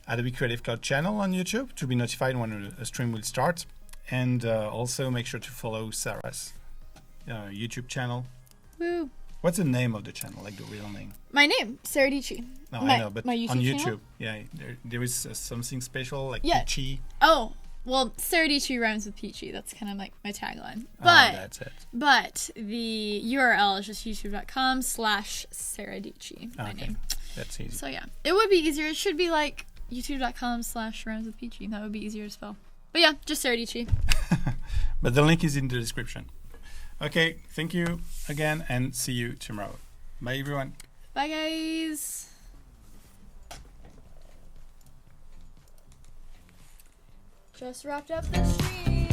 Adobe Creative Cloud channel on YouTube to be notified when a stream will start. And also make sure to follow Sarah's YouTube channel. Woo. What's the name of the channel, like the real name? My name, Sarah Dici. No, my, I know, but my YouTube on YouTube, channel? yeah, there is something special, like Yeah. Peachy. Oh, well, Sarah Dici rhymes with peachy. That's kind of like my tagline. Oh, But that's it. but the URL is just youtube.com/Sarah Dici. My Okay. name. That's easy. So yeah, it would be easier. It should be like youtube.com/rhymes with peachy. That would be easier to spell. But yeah, just Sarah Dici. But the link is in the description. Okay, thank you again, and see you tomorrow. Bye, everyone. Bye, guys. Just wrapped up the stream.